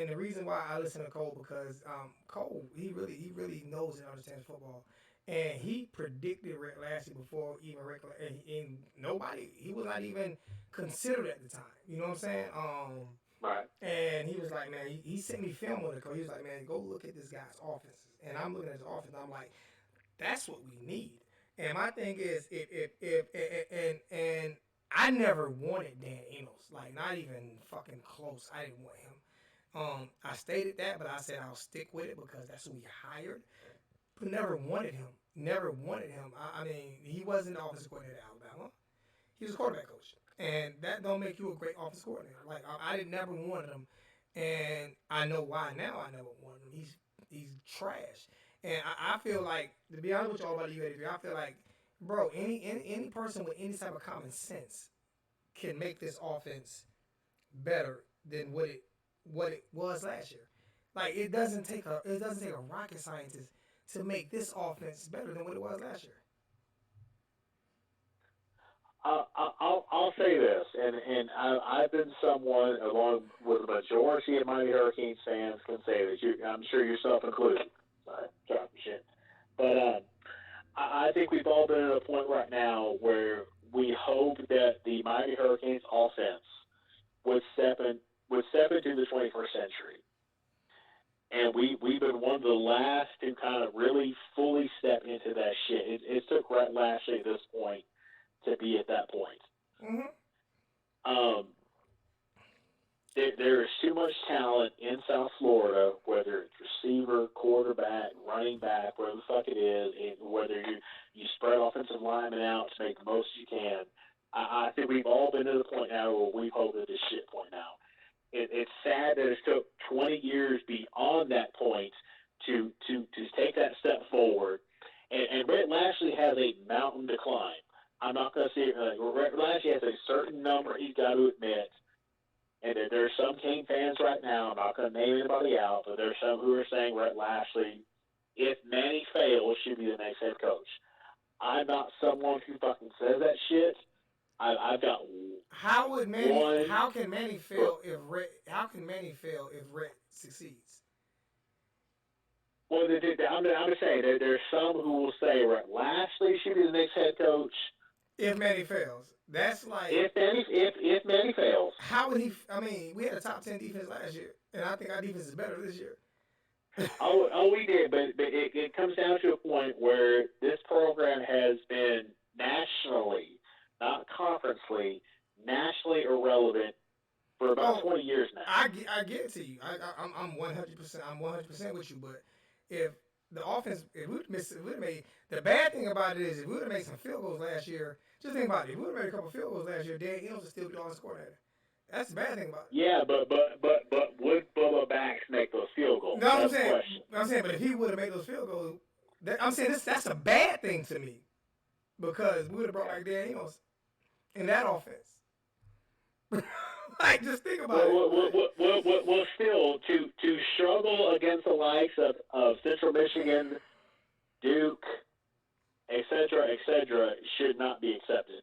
the reason why I listen to Cole because Cole he really knows and understands football. And he predicted Rick Lashley before even Rick and nobody he was not even considered at the time. You know what I'm saying? right. And he was like, man, he sent me film on it. He was like, man, go look at this guy's offenses. And I'm looking at his offense. I'm like, that's what we need. And my thing is, if and I never wanted Dan Enos, like not even fucking close. I didn't want him. I stated that, but I said I'll stick with it because that's who we hired. But never wanted him. Never wanted him. I mean, he wasn't the offensive coordinator at Alabama. He was a quarterback coach, and that don't make you a great offensive coordinator. Like I didn't never wanted him, and I know why now. I never wanted him. He's trash, and I feel like to be honest with y'all about the UAW, I feel like, bro, any person with any type of common sense can make this offense better than what it was last year. Like it doesn't take a rocket scientist to make this offense better than what it was last year? I'll say this, and I've been someone, along with the majority of Miami Hurricanes fans, can say that I'm sure yourself included. Sorry, drop your shit. But I think we've all been at a point right now where we hope that the Miami Hurricanes offense would step into the 21st century. And we've been one of the last to kind of really fully step into that shit. It took Rhett Lashley at this point to be at that point. Mm-hmm. Um, there is too much talent in South Florida, whether it's receiver, quarterback, running back, whatever the fuck it is, and whether you spread offensive linemen out to make the most you can. I think we've all been to the point now where we've holded this shit point now. It's sad that it took 20 years beyond that point to take that step forward. And Rhett Lashley has a mountain to climb. I'm not going to say Rhett Lashley has a certain number he's got to admit. And there's some Kane fans right now, I'm not going to name anybody out, but there's some who are saying Rhett Lashley, if Manny fails, should be the next head coach. I'm not someone who fucking says that shit. I've got How would Manny? one. How can Manny fail if Rhett? How can Manny fail if Rhett succeeds? Well, I'm just saying there's some who will say Rhett Lashley should be the next head coach. If Manny fails, that's like if Manny fails. How would he? I mean, we had a top 10 defense last year, and I think our defense is better this year. We did, but it comes down to a point where this program has been nationally, not conferencely, nationally irrelevant for about 20 years now. I get it to you. I'm 100%. I'm 100% with you. But if the offense, if we would made the bad thing about it is if we would have made some field goals last year. Just think about it. If we would have made a couple field goals last year, Dan Enos would still be the offensive coordinator. That's the bad thing about it. Yeah, but would Bubba Bax make those field goals? No, I'm saying, but if he would have made those field goals, I'm saying that's a bad thing to me because we would have brought back Dan Enos in that offense. Like, just think about it. Well, still, to struggle against the likes of Central Michigan, Duke, et cetera, should not be accepted.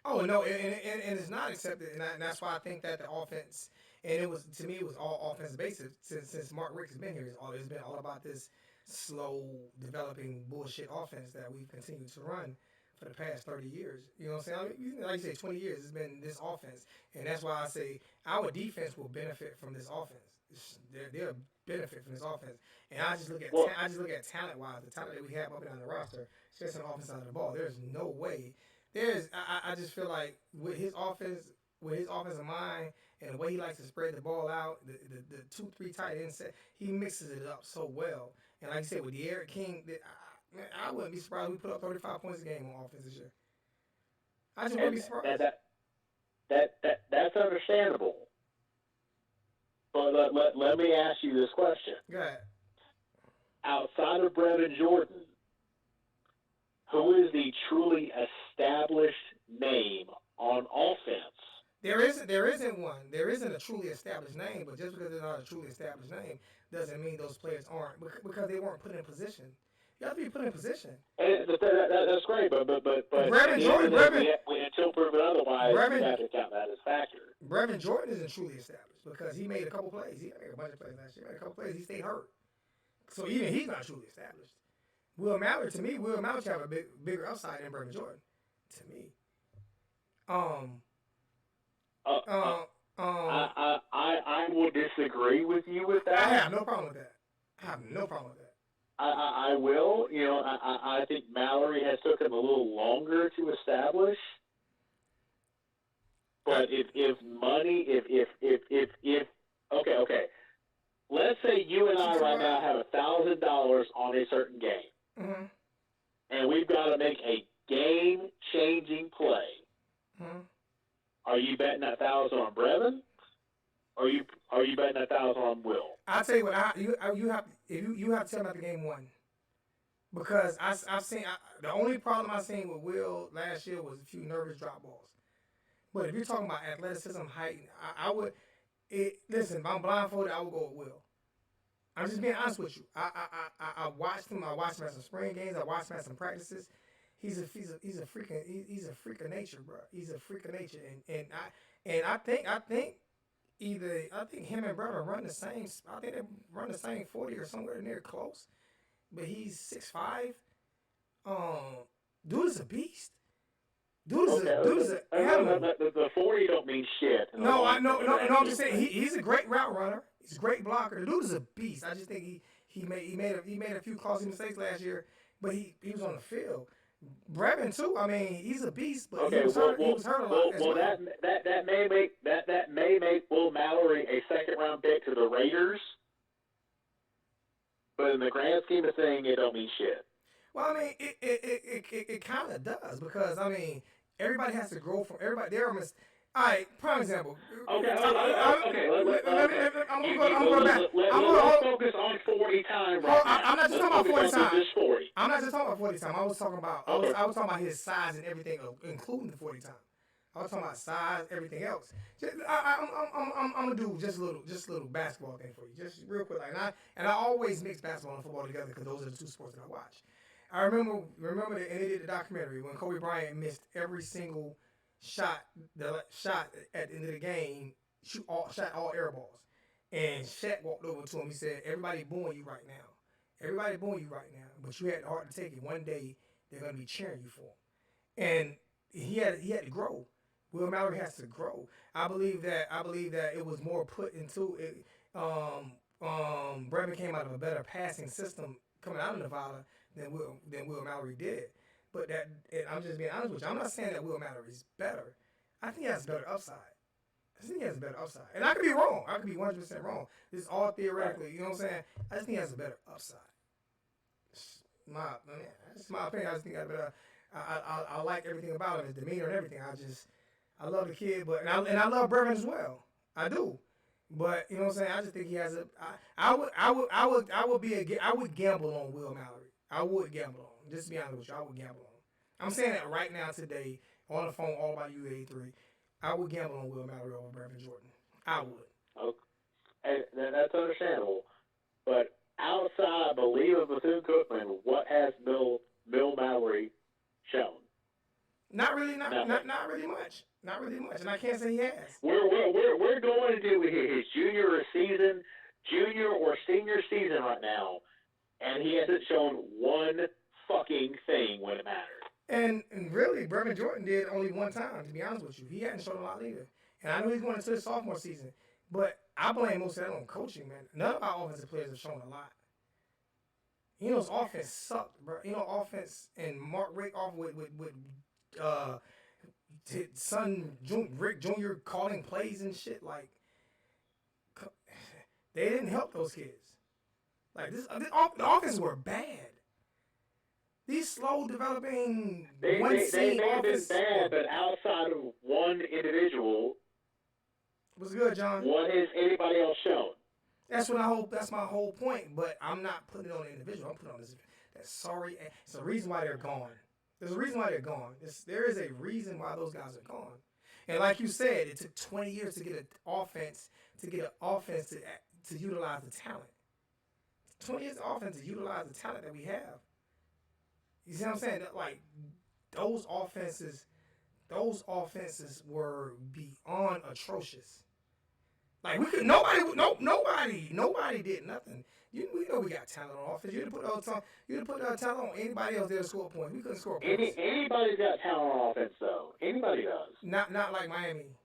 Oh no, and it's not accepted, and that's why I think that the offense, and it was to me it was all offensive basis since Mark Richt has been here. It's been all about this slow developing bullshit offense that we've continued to run for the past 30 years. You know what I'm saying? I mean, like you say, 20 years it's been this offense, and that's why I say our defense will benefit from this offense. They'll benefit from this offense, and I just look at talent wise, the talent that we have up and down the roster, especially on the offense side of the ball. There's no way. I just feel like with his offensive mind and the way he likes to spread the ball out, the 2-3 tight end set, he mixes it up so well. And like I said, with the Eric King, I wouldn't be surprised if we put up 35 points a game on offense this year. I just wouldn't be surprised. That's understandable. But let me ask you this question. Go ahead. Outside of Brevin Jordan, who is the truly established name on offense? There isn't one. There isn't a truly established name, but just because there's not a truly established name doesn't mean those players aren't, because they weren't put in position. You have to be put in position. And that's great, but Brevin Jordan, until proven otherwise, we have to count that as factor. Brevin Jordan isn't truly established because he made a couple plays. He made a bunch of plays last year. He made a couple plays. He stayed hurt, so even he's not truly established. Will Mallory have a bigger upside than Brevin Jordan, to me. I will disagree with you with that. I have no problem with that. I will. You know, I think Mallory has took him a little longer to establish. But if money, okay. Let's say you and I right now have $1,000 on a certain game, mm-hmm. and we've got to make a game-changing play. Mm-hmm. Are you betting that $1,000 on Brevin? Or are you betting that $1,000 on Will? I'll tell you what. You have to tell me about the game one, because I've seen the only problem I've seen with Will last year was a few nervous drop balls. But if you're talking about athleticism, height, I would. Listen, if I'm blindfolded, I would go with Will. I'm just being honest with you. I watched him. I watched him at some spring games. I watched him at some practices. He's a freak of nature, bro. He's a freak of nature, and I think I think him and brother run the same. I think they run the same 40 or somewhere near close. But he's 6'5". Um, dude is a beast. Dude is an animal. The 40 don't mean shit. No, I know. No, I'm just saying he's a great route runner. He's a great blocker. The dude is a beast. I just think he made a few costly mistakes last year, but he was on the field. Brevin too. I mean, he's a beast, but he was hurt a lot. Well, that may make Will Mallory a second round pick to the Raiders, but in the grand scheme of things, it don't mean shit. Well, I mean, it kind of does because I mean, everybody has to grow from everybody. All right, prime example. Okay. I'm going back. Let's focus on 40 time right now. I'm not just talking about 40 time. Just 40. I'm not just talking about 40 time. I was talking about his size and everything, including the 40 time. I was talking about size, everything else. I'm gonna do just a little basketball thing for you, just real quick. I always mix basketball and football together because those are the two sports that I watch. I remember and they did the documentary when Kobe Bryant missed every single shot at the end of the game, shot all air balls. And Shaq walked over to him. He said, "Everybody booing you right now. Everybody booing you right now. But you had the heart to take it. One day they're gonna be cheering you for him." And he had to grow. Will Mallory has to grow. I believe that it was more put into it. Brevin came out of a better passing system coming out of Nevada than Will Mallory did. But I'm just being honest with you. I'm not saying that Will Mallory is better. I think he has better upside. And I could be wrong. I could be 100% wrong. This is all theoretically. You know what I'm saying? I just think he has a better upside. It's my opinion. I just think he has better. I like everything about him, his demeanor and everything. I love the kid, but I love Brevin as well. I do. But you know what I'm saying? I just think he has I would gamble on Will Mallory. I would gamble on him. Just to be honest with you, I would gamble on him. I'm saying that right now today on the phone, all about U83. I would gamble on Will Mallory over Brevin Jordan. I would. Okay. And that's understandable. But outside, I believe, of Bethune-Cookman, what has Bill Mallory shown? Not really much. Not really much. And I can't say he has. We're going into his junior or senior season right now, and he hasn't shown one fucking thing when it mattered. And really, Brevin Jordan did only one time, to be honest with you. He hadn't shown a lot either. And I know he's going into his sophomore season. But I blame most of that on coaching, man. None of our offensive players have shown a lot. His offense sucked, bro. Offense and Mark Rick off with son Rick Jr. calling plays and shit. Like, they didn't help those kids. Like, the offense were bad. These slow developing they may have been bad, but outside of one individual, what's good, John? What has anybody else shown? That's my whole point. But I'm not putting it on the individual. I'm putting it on this. It's a reason why they're gone. There's a reason why they're gone. There is a reason why those guys are gone. And like you said, it took 20 years to get an offense to utilize the talent. 20 years of offense to utilize the talent that we have. You see what I'm saying? Like those offenses were beyond atrocious. Like nobody did nothing. We know we got talent on offense. You'd have put talent on anybody else there to score points. We couldn't score points. Anybody's got talent on offense though. Anybody does. Not like Miami.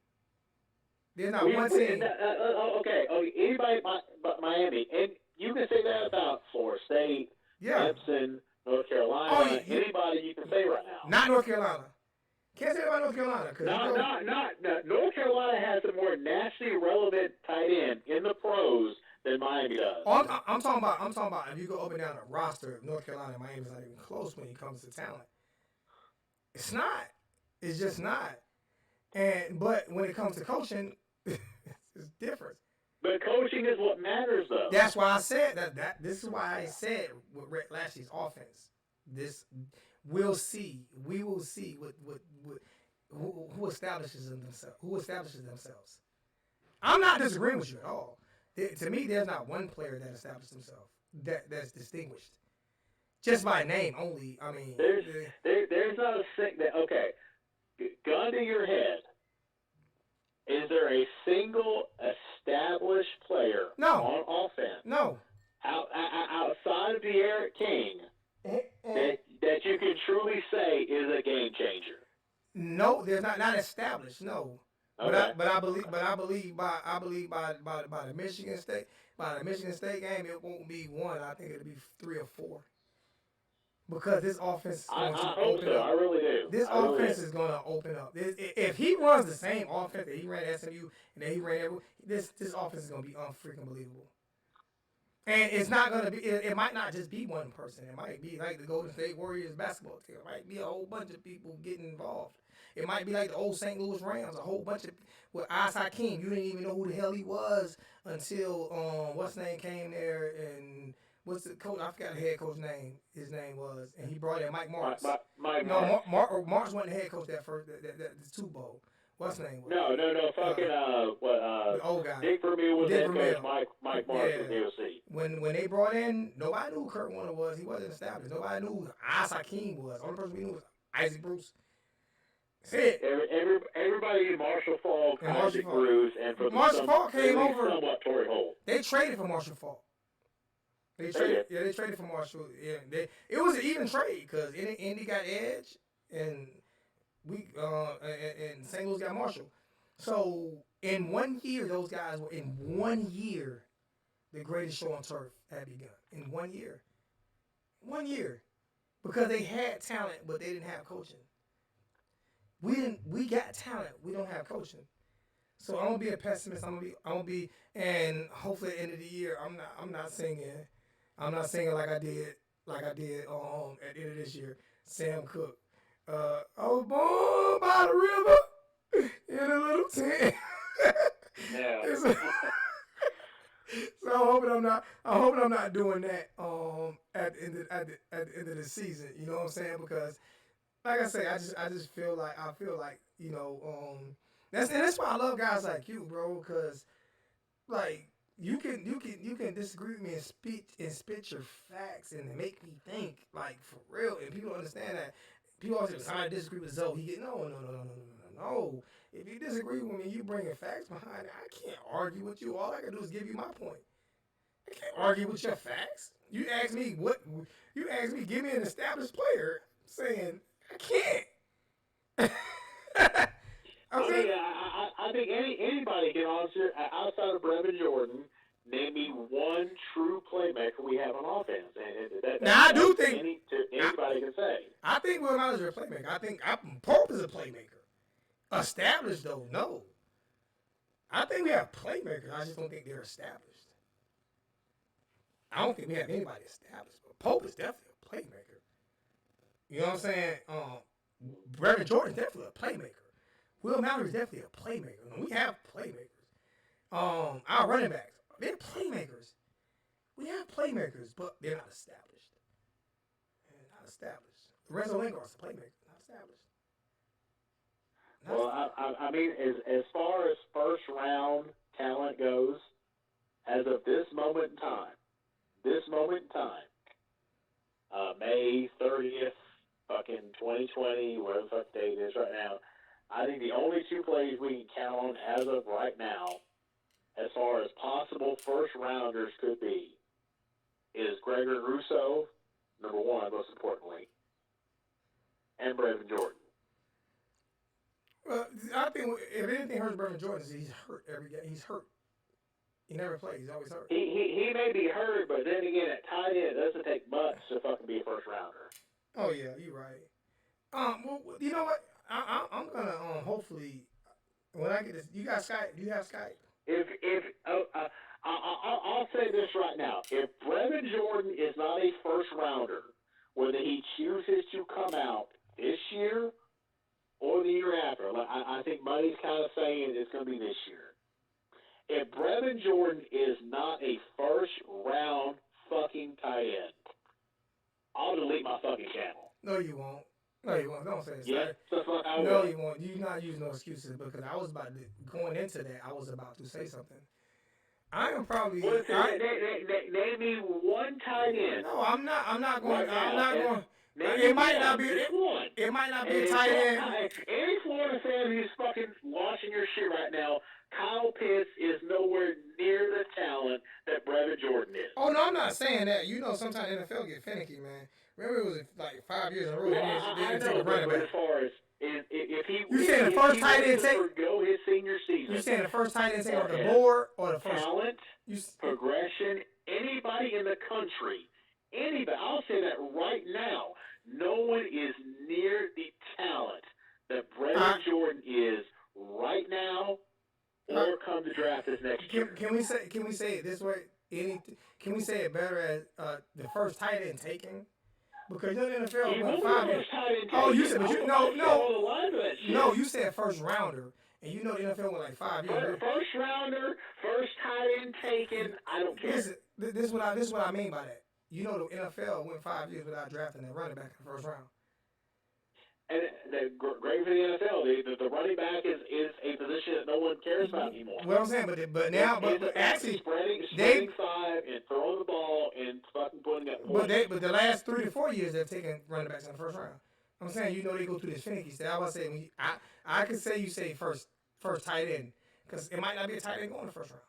There's not one team. Okay. Anybody but Miami, and you can say that about Florida State, Clemson, North Carolina, anybody you can say right now. Not North Carolina. Can't say about North Carolina. North Carolina has a more nationally relevant tight end in the pros than Miami does. I'm talking about if you go up and down the roster of North Carolina and Miami's not even close when it comes to talent. It's not. It's just not. But when it comes to coaching, it's different. But coaching is what matters, though. That's why I said that. This is why I said with Rhett Lashley's offense. We'll see. We will see who establishes themselves. I'm not disagreeing with you at all. To me, there's not one player that established himself that's distinguished just by name only. I mean, there's not a thing that okay. Gun to your head. Is there a single established player on offense no, outside of the Eric King that you can truly say is a game changer? No, there's not established. No, Okay. but I believe by the Michigan State game it won't be one. I think it'll be 3 or 4 because this offense is going to hope open so. up. I really do. This offense is going to open up. If he runs the same offense that he ran at SMU and that he ran everywhere, this offense is going to be unfreaking believable. And it's not going to be. It might not just be one person. It might be like the Golden State Warriors basketball team. It might be a whole bunch of people getting involved. It might be like the old St. Louis Rams, a whole bunch of with Hakeem. You didn't even know who the hell he was until what's his name came there and what's the coach? I forgot the head coach name. His name was, and he brought in Mike Marks. Marks wasn't the head coach that the Super Bowl. What's his name was? No. Fucking the old guy. Dick Vermeil was head coach. Mike Marks was the OC. When they brought in, nobody knew who Kurt Warner was. He wasn't established. Nobody knew who Hakeem was. The only person we knew was Isaac Bruce. Everybody in Marshall Falk, Isaac Bruce, and for Marshall Falk came over. Somewhat Torrey Holt. They traded for Marshall Falk. They traded for Marshall. Yeah, it was an even trade because Indy got Edge and and St. Louis got Marshall. So in 1 year, those guys were in 1 year the greatest show on turf had begun. In 1 year, 1 year, because they had talent but they didn't have coaching. We got talent. We don't have coaching. So I'm gonna be a pessimist. I'm gonna be, and hopefully at the end of the year, I'm not singing like I did at the end of this year. Sam Cooke. I was born by the river in a little tent. Yeah. So I'm hoping I'm not doing that at the end of the season. You know what I'm saying? Because like I say, I just feel like you know that's why I love guys like you, bro. Because like you can disagree with me and spit your facts and make me think like for real, and people understand that. People always say somebody disagree with Zoe. He get no. If you disagree with me, you bringing facts behind it. I can't argue with you. All I can do is give you my point. I can't argue with your facts. You ask me give me an established player. I'm saying I can't. I think anybody can answer outside of Brevin Jordan. Name me one true playmaker we have on offense, and I do think anybody can say. I think Will Myers is a playmaker. I think Pope is a playmaker. Established though, no. I think we have playmakers. I just don't think they're established. I don't think we have anybody established, but Pope is definitely a playmaker. You know what I'm saying? Brevin Jordan's definitely a playmaker. Will Mallory's definitely a playmaker. We have playmakers. Our running backs, they're playmakers. We have playmakers, but they're not established. They're not established. Lorenzo Lingard's a playmaker, not established. Well, I mean, as far as first round talent goes, as of this moment in time, May 30th, fucking 2020, whatever the fuck date it is right now, I think the only two players we can count on as of right now, as far as possible first rounders could be, is Gregory Rousseau, number one, most importantly, and Brevin Jordan. Well, I think if anything hurts Brevin Jordan, he's hurt every game. He's hurt. He never plays. He's always hurt. He may be hurt, but then again, at tight end, it doesn't take much to fucking be a first rounder. Oh yeah, you're right. Well, you know what? I'm gonna hopefully when I get this. You got Skype? Do you have Skype? I'll say this right now: if Brevin Jordan is not a first rounder, whether he chooses to come out this year or the year after, like I think Money's kind of saying it's going to be this year. If Brevin Jordan is not a first round fucking tight end, I'll delete my fucking channel. No, you won't. No, you won't. Don't say it. Yeah, the fuck I will. No, you won't. You're not using no excuses because I was about to, going into that, I was about to say something. I am probably. Listen, name me one tight end No, I'm not. I'm not going. right I'm now. not going. Name It me might not one. be. Just one. It might not be a And tight tell end. any Florida fan who's fucking watching your shit right now, Kyle Pitts is nowhere near the talent that Brevin Jordan is. Oh no, I'm not saying that. You know, sometimes the NFL get finicky, man. Remember, it was like 5 years in a row Well, they I didn't take know, a running but back. as far as if he You saying the first tight end was to take? forgo his senior You season, saying the first tight end take off the as board or the first? talent, You progression, anybody in the country, anybody, I'll say that right now, no one is near the talent that Brevin Jordan is right now or come to draft this next year. Can we say it this way? Can we say it better as the first tight end taken? Because you know the NFL He went will be 5 the years. first tight end Oh, you taken. said, but you All no, the line for that shit. no, you said first rounder, and you know the NFL went like 5 years. First rounder, first tight end taken. I don't care. This is what I mean by that. You know the NFL went 5 years without drafting a running back in the first round. And the great for the NFL, the running back is a position that no one cares about anymore. What I'm saying, but now, but actually, spreading five and throwing the ball and fucking putting up points. But the last 3 to 4 years they've taken running backs in the first round. I'm saying, you know, they go through this finicky stage. I was saying, I could say you say first tight end, because it might not be a tight end going in the first round.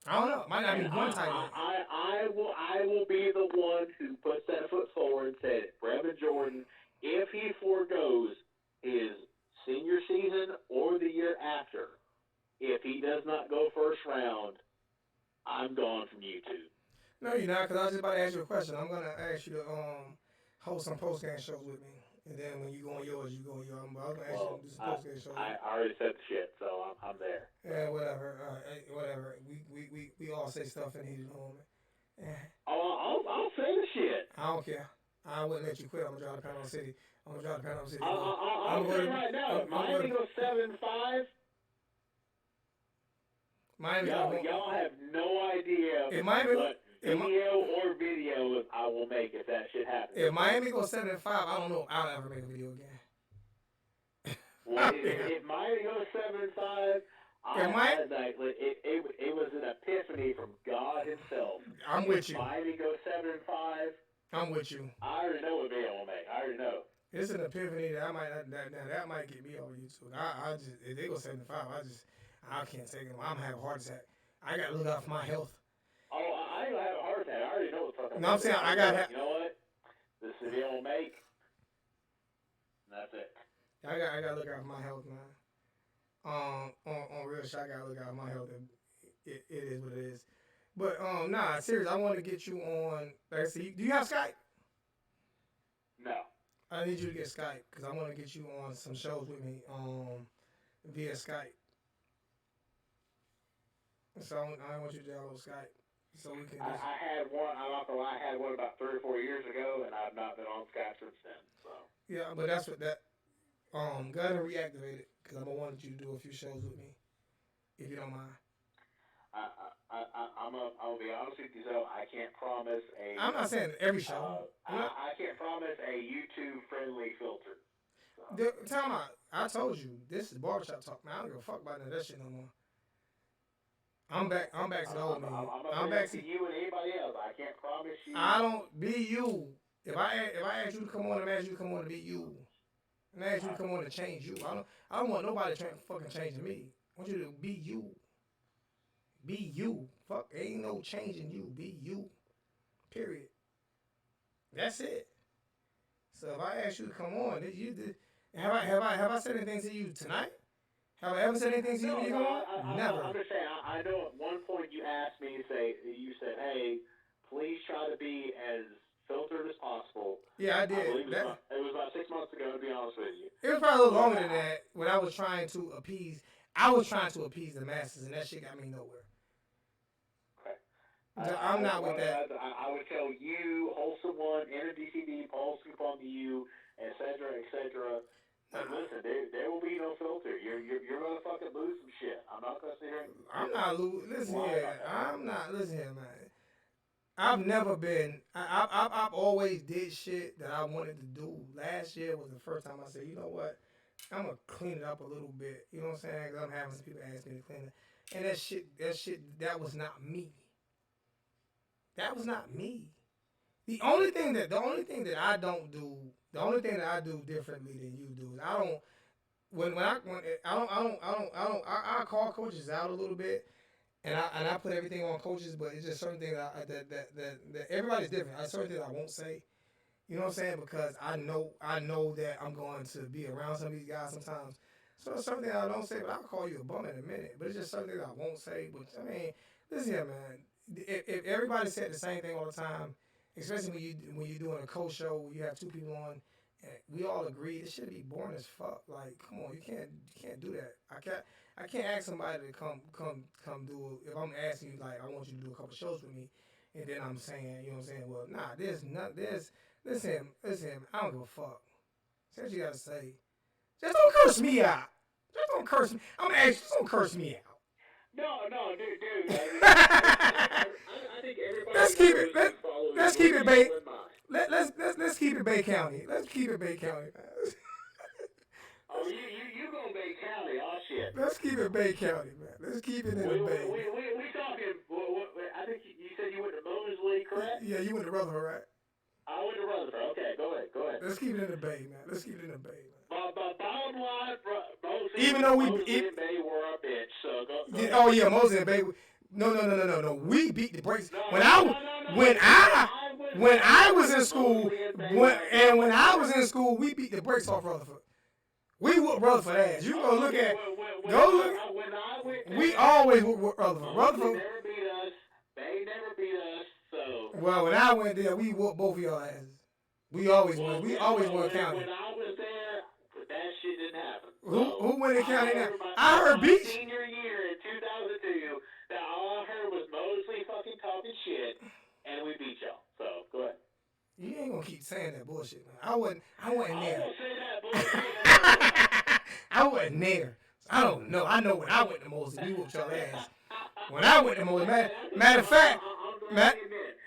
I don't know. It might not be one tight end. I will be the one who puts that foot forward and said, Brevin Jordan, if he foregoes his senior season or the year after, if he does not go first round, I'm gone from YouTube. No, you're not, because I was just about to ask you a question. I'm going to ask you to host some post-game shows with me. And then when you go on yours, you go on yours. I was going to ask you to do some post-game shows. I already said the shit, so I'm there. Yeah, whatever. Whatever. We all say stuff in heat of the moment. Yeah. I'll say the shit. I don't care. I wouldn't let you quit. I'm going to drive to Panama City. I'll say right now, if Miami goes 7-5, y'all have no idea what video I will make if that shit happens. If Miami goes 7-5, I don't know if I'll ever make a video again. Well, if Miami goes 7-5, it was an epiphany from God Himself. I'm with you. If Miami goes 7-5, I'm with you. I already know what video I'll make. I already know. It's an epiphany that might get me over YouTube. I just, if they go 7-5, I can't take it. I'm gonna have a heart attack. I gotta look out for my health. Oh, I ain't gonna have a heart attack. I already know what the fuck I'm No, I'm saying I gotta have. You know what? This is the video I'll make. And that's it. I gotta look out for my health, man. On real shit, I gotta look out for my health. It is what it is. But nah, serious. I want to get you on. Like I said, do you have Skype? No. I need you to get Skype because I want to get you on some shows with me via Skype. So I want you to download Skype so we can. I had one. I'm not gonna lie. I had one about 3 or 4 years ago, and I've not been on Skype since then. So. Yeah, but that's what that. Go ahead and reactivate it because I'm gonna want you to do a few shows with me, if you don't mind. I'm gonna be honest with you, though. I can't promise a. I'm not saying every show. I can't promise a YouTube friendly filter. So. Tell me, I told you this is barbershop talk, man. I don't give a fuck about that shit no more. I'm back to the old me. I'm back to you and anybody else. I can't promise you. I don't be you. If I ask you to come on, I'm asking you to come on to be you. And I ask you to come on to change you. I don't want nobody fucking changing me. I want you to be you. Be you. Fuck, ain't no changing you. Be you. Period. That's it. So if I ask you to come on, have I said anything to you tonight? Have I ever said anything to you when you come on? Never. I'm just saying. I know at one point you asked me to say, you said, "Hey, please try to be as filtered as possible." Yeah, I did. It was about 6 months ago, to be honest with you. It was probably a little longer than that when I was trying to appease. I was trying to appease the masses, and that shit got me nowhere. Okay. I'm not with that. I would tell you, Wholesome One, enter DCD, Paul Scoop on to you, etc., etc. But listen, there will be no filter. You're gonna fucking lose some shit. I'm not gonna sit here. I'm not losing. Listen here. I'm not. Listen here, man. I've never been. I've always did shit that I wanted to do. Last year was the first time I said, you know what, I'm gonna clean it up a little bit. You know what I'm saying? Because I'm having some people ask me to clean it. And that was not me. That was not me. The only thing that I don't do, the only thing that I do differently than you do is I don't when I call coaches out a little bit and I put everything on coaches, but it's just certain things that everybody's different. I certain things I won't say. You know what I'm saying? Because I know that I'm going to be around some of these guys sometimes. So it's something I don't say, but I'll call you a bum in a minute. But it's just something I won't say. But I mean, listen here, man. If everybody said the same thing all the time, especially when you're doing a coach show where you have two people on, and we all agree, it should be boring as fuck. Like, come on, you can't do that. I can't ask somebody to come do it. If I'm asking you like I want you to do a couple shows with me, and then I'm saying, you know what I'm saying? Well, nah, listen, I don't give a fuck. Say what you gotta say. Just don't curse me out. Just don't curse me. I'm gonna ask you, just don't curse me out. No, dude. I think everybody Let's keep it. Let's keep it Bay. in mind. Let's keep it Bay County. Let's keep it Bay County. Oh, you go Bay County? Oh shit. Let's keep it Bay County, man. Let's keep it in the Bay. We talking. I think you said you went to Mosley, correct? Yeah, you went to Rutherford, right? I went to Rutherford. Okay, go ahead. Let's keep it in the Bay, man. Let's keep it in the Bay, man. But bottom line, Even though Mosley and Bay were a bitch, so go oh yeah, Mosley and Bay. No. We beat the brakes. When I was in school, when I was in school, we beat the brakes off Rutherford. We whooped Rutherford ass. You go look at, we always whooped Rutherford. Rutherford never beat us. They never beat us. So well, when I went there, we whooped both of y'all asses. We always won. We always won county. When I was there, that shit didn't happen. Who won the county now? I heard Beach. Senior year in 2002, that all I heard was Mosley fucking talking shit, and we beat y'all. So go ahead. You ain't gonna keep saying that bullshit, man. I wasn't there. I won't say that bullshit. I wasn't there. I don't know. I know when I went to Mosley, we whooped y'all ass. When I went to Mosley, matter of fact, I'm glad to admit,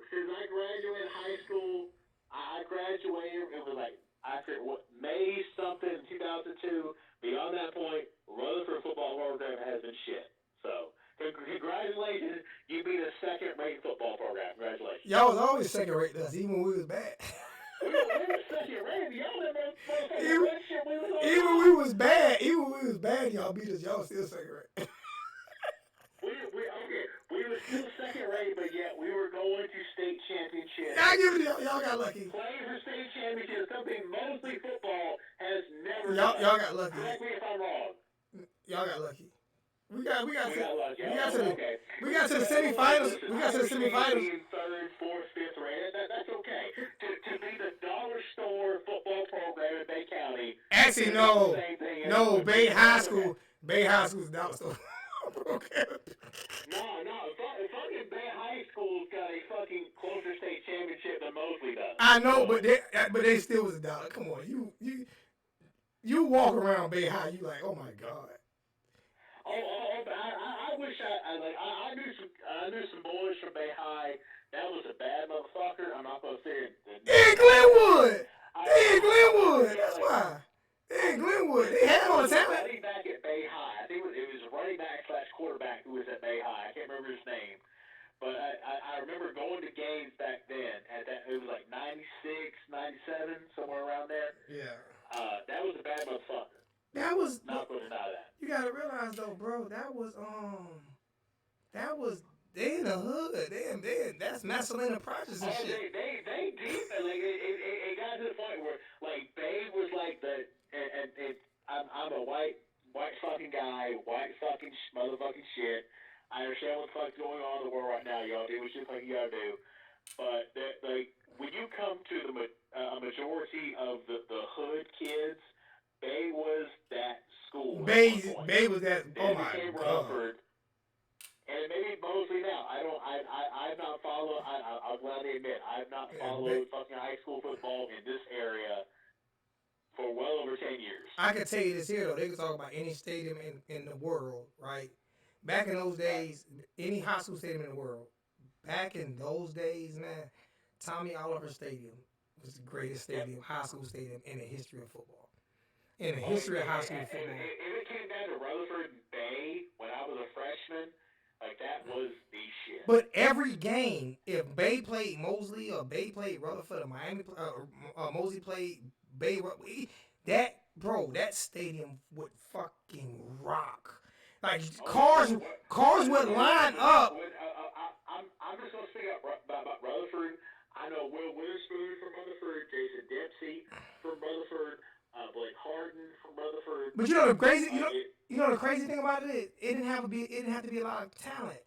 since I graduated high school, I graduated. It was like May something 2002. Beyond that point, Rutherford football program has been shit. So congratulations, you beat a second-rate football program. Congratulations. Y'all was always second-rate to us, even when we was bad. we were second-rate. Y'all never even when we was bad, y'all beat us. Y'all was still second-rate. We were still second-rate, but yet we were going to state championships. I give it y'all got lucky. Playing for state championships, something Mosley football has never done. Y'all got lucky. Correct me if I'm wrong. Y'all got lucky. We got to the semifinals. We got to the semifinals. Third, fourth, fifth rate. That's okay. To be the dollar store football program in Bay County. Actually, no. Bay High School. Bay High School's dollar store. Okay. No. Fucking Bay High School's got a fucking closer state championship than Mosley does. I know, but they still was a dollar. Come on, you walk around Bay High, you like, oh my god. I wish I knew some boys from Bay High. That was a bad motherfucker. I'm not gonna say it. In Glenwood. That's why. In Glenwood. They had all the talent. Running back at Bay High. I think it was a running back / quarterback who was at Bay High. I can't remember his name. But I remember going to games back then. It was like 96, 97, somewhere around there. Yeah. That was a bad motherfucker. That was not going to deny that. You gotta realize though, bro, that was they in the hood. They that's Masalina Projects and shit. They deep and like it got to the point where like Bay was like I'm a white fucking guy, white fucking motherfucking shit. I understand what the fuck's going on in the world right now, y'all. Do what you think you gotta do. But when you come to a majority of the hood kids, Bay was that school. Bay was that. Oh my god. Rutherford, and maybe Mosley now. I've not followed. I'll gladly admit I've not followed fucking high school football in this area for well over 10 years. I can tell you this here though. They can talk about any stadium in the world, right? Back in those days, any high school stadium in the world. Back in those days, man, Tommy Oliver Stadium was the greatest stadium, high school stadium in the history of football. in the Oh, history of high yeah, school football. if it came down to Rutherford and Bay when I was a freshman, like that was the shit. But every game, if Bay played Mosley or Bay played Rutherford or Mosley played Bay, that bro, that stadium would fucking rock. Like Oh yeah, cars, cars would line up. I'm just gonna speak up about Rutherford. I know Will Witherspoon from Rutherford, Jason Dempsey from Rutherford, Blake Harden from Rutherford. But you know the crazy, It, you know the crazy thing about it, it didn't have to be a lot of talent.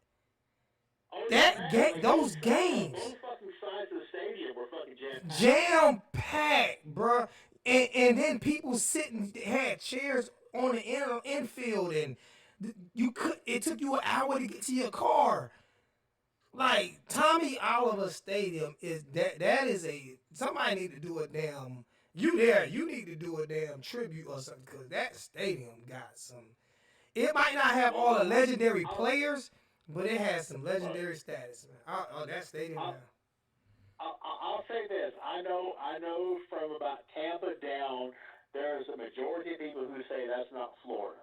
oh, it didn't That matter. game, Like those both games, fucking sides of the stadium were fucking jam packed. jam packed, bruh. And then people sitting had chairs on the infield, and you could. It took you an hour to get to your car. Like Tommy Oliver Stadium is that. That is a somebody need to do a damn. You there? You need to do a damn tribute or something because that stadium got some. It might not have all the legendary players, but it has some legendary status, man. That stadium. I'll say this. I know from about Tampa down, there's a majority of people who say that's not Florida.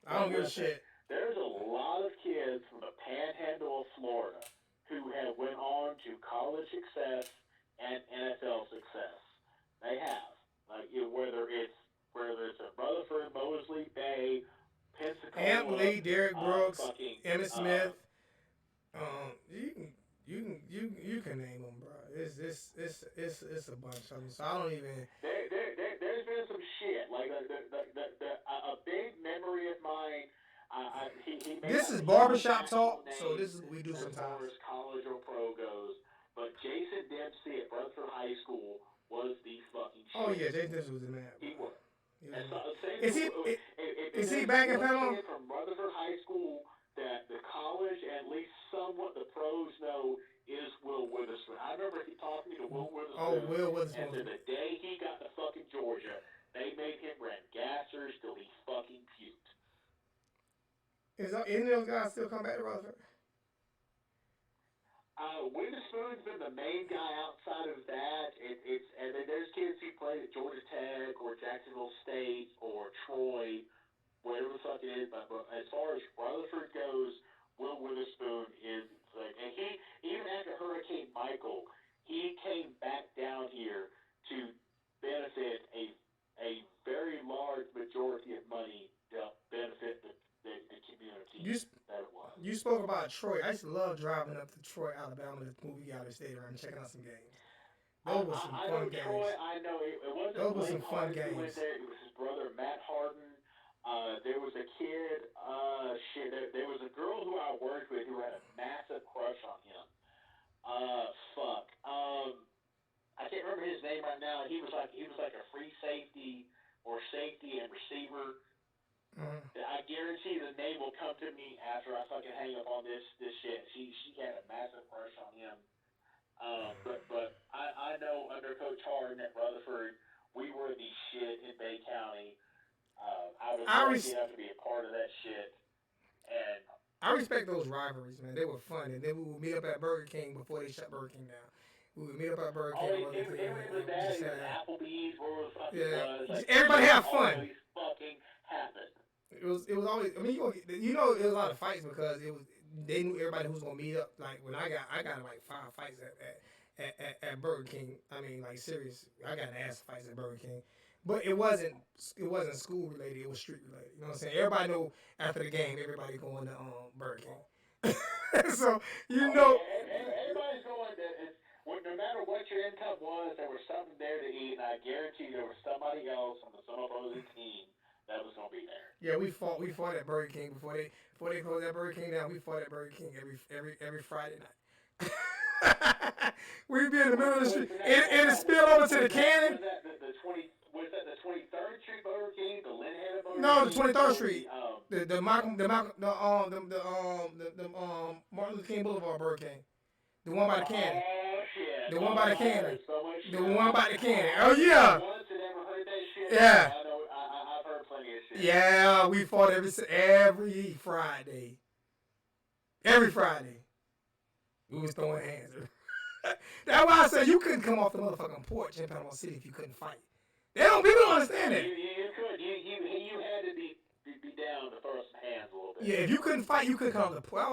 I don't give a shit. There's a lot of kids from the panhandle of Florida who have went on to college success and NFL success. They have. Like whether it's a Rutherford, Mosley, Bay, Amp Pensacola, Lee, Derek Brooks, fucking Emmitt Smith. You can name them, bro. It's a bunch of them. So I don't even. There's been some shit like a big memory of mine. This is barbershop talk, so this is what we do as sometimes. far as college or pro goes. But Jason Dempsey at Rutherford High School was the fucking shit. Oh yeah, Jason Dempsey was the man. He was. Is he back in Panama? From Rutherford High School that the college, at least somewhat the pros know, is Will Witherspoon. I remember he talking to Will Witherspoon. Oh, Will Witherspoon. And to the day he got to fucking Georgia, they made him run gassers till he fucking puked. Is any of those guys still come back to Rutherford? Witherspoon's been the main guy outside of that. And then there's kids who played at Georgia Tech or Jacksonville State or Troy, whatever the fuck it is. But as far as Rutherford goes, Will Witherspoon is like, and he even after Hurricane Michael, he came back down here to benefit a very large majority of money to benefit the community that it was. You spoke about Troy. I used to love driving up to Troy, Alabama, to movie out of state around and checking out some games. Those were some fun games. Troy, I know it wasn't. Those were some fun games. Who went there. It was his brother Matt Harden. There was a kid. There was a girl who I worked with who had a massive crush on him. I can't remember his name right now. He was like a free safety or safety and receiver. I guarantee the name will come to me after I fucking hang up on this shit. She had a massive crush on him. But I know under Coach Harden at Rutherford, we were the shit in Bay County. I was lucky enough to be a part of that shit. And I respect those rivalries, man. They were fun. And then we would meet up at Burger King before they shut Burger King down. We would meet up at Burger King. It was that. It was Applebee's, where it was fucking was. Like, everybody have fun. Always fucking happened. It was always. I mean, it was a lot of fights because they knew everybody who was gonna meet up. Like when I got like 5 fights at Burger King. I mean, like serious. I got ass fights at Burger King, but it wasn't school related. It was street related. You know what I'm saying? Everybody knew after the game, everybody going to Burger King. So everybody's going. No matter what your income was, there was something there to eat, and I guarantee there was somebody else on some opposing team that was gonna be there. Yeah, we fought at Burger King before they closed that BurgerIng down. We fought at Burger King every Friday night. We'd be in the middle of the street. It spill over to the cannon. Was that the 23rd Street Burger King, the Lynn Burger King? No, the 23rd Street. The Martin Luther King Boulevard Burger King. The one by the cannon. Oh shit. The one by the cannon. The one by the cannon. Oh yeah. Once that ever heard that shit. Yeah. I know. I've heard plenty of shit. Yeah, we fought every Friday. Every Friday. We was throwing hands. That's why I said you couldn't come off the motherfucking porch in Panama City if you couldn't fight. People don't understand that. You could. You had to be down to throw some hands a little bit. Yeah, if you couldn't fight, you couldn't come off the porch.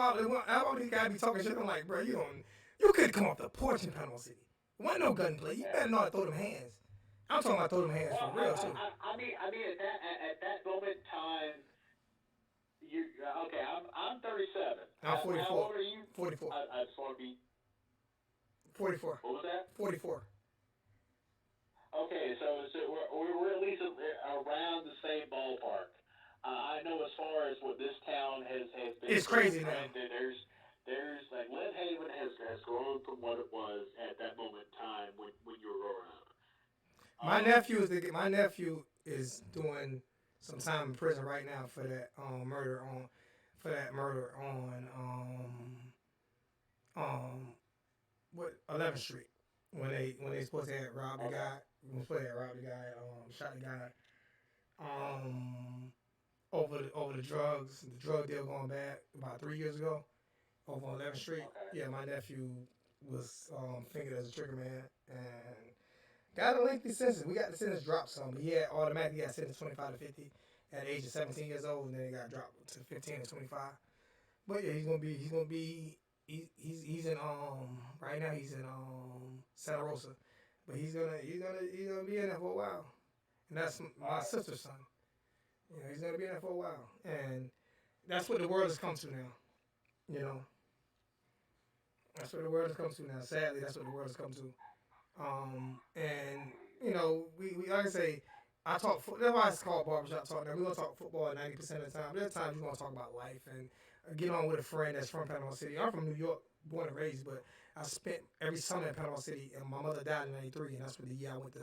How these guys be talking shit? I'm like, bro, you couldn't come off the porch in Panama City. There wasn't no gunplay. You better know how to throw them hands. I'm talking about throw them hands for real too. I mean, at that moment in time, you okay? I'm 37. I'm 44. How old are you? 44. I just want to be 44. What was that? 44. Okay, so we're at least around the same ballpark. I know as far as what this town has been. It's crazy now. There's like Lynn Haven has grown from what it was at that moment in time when you were growing up. My nephew is doing some time in prison right now for that murder on what 11th Street when they supposed to have robbed the guy. Shot the guy over the drugs, the drug deal going bad about 3 years ago over on 11th Street. Okay. Yeah, my nephew was fingered as a trigger man and got a lengthy sentence. We got the sentence dropped some, but he had automatically got sentenced 25 to 50 at the age of 17 years old, and then he got dropped to 15 to 25. But yeah, he's in right now he's in Santa Rosa, but he's gonna be in there for a while, and that's my sister's son. You know, he's gonna be in there for a while, and that's what the world has come to now. You know, that's what the world has come to now. Sadly, that's what the world has come to. And you know, we like I say, that's why it's called barbershop talk. Now we gonna talk football 90% of the time. There's times we gonna talk about life and get on with a friend that's from Panama City. I'm from New York, born and raised, but I spent every summer in Panama City, and my mother died in '93, and that's what the year I went to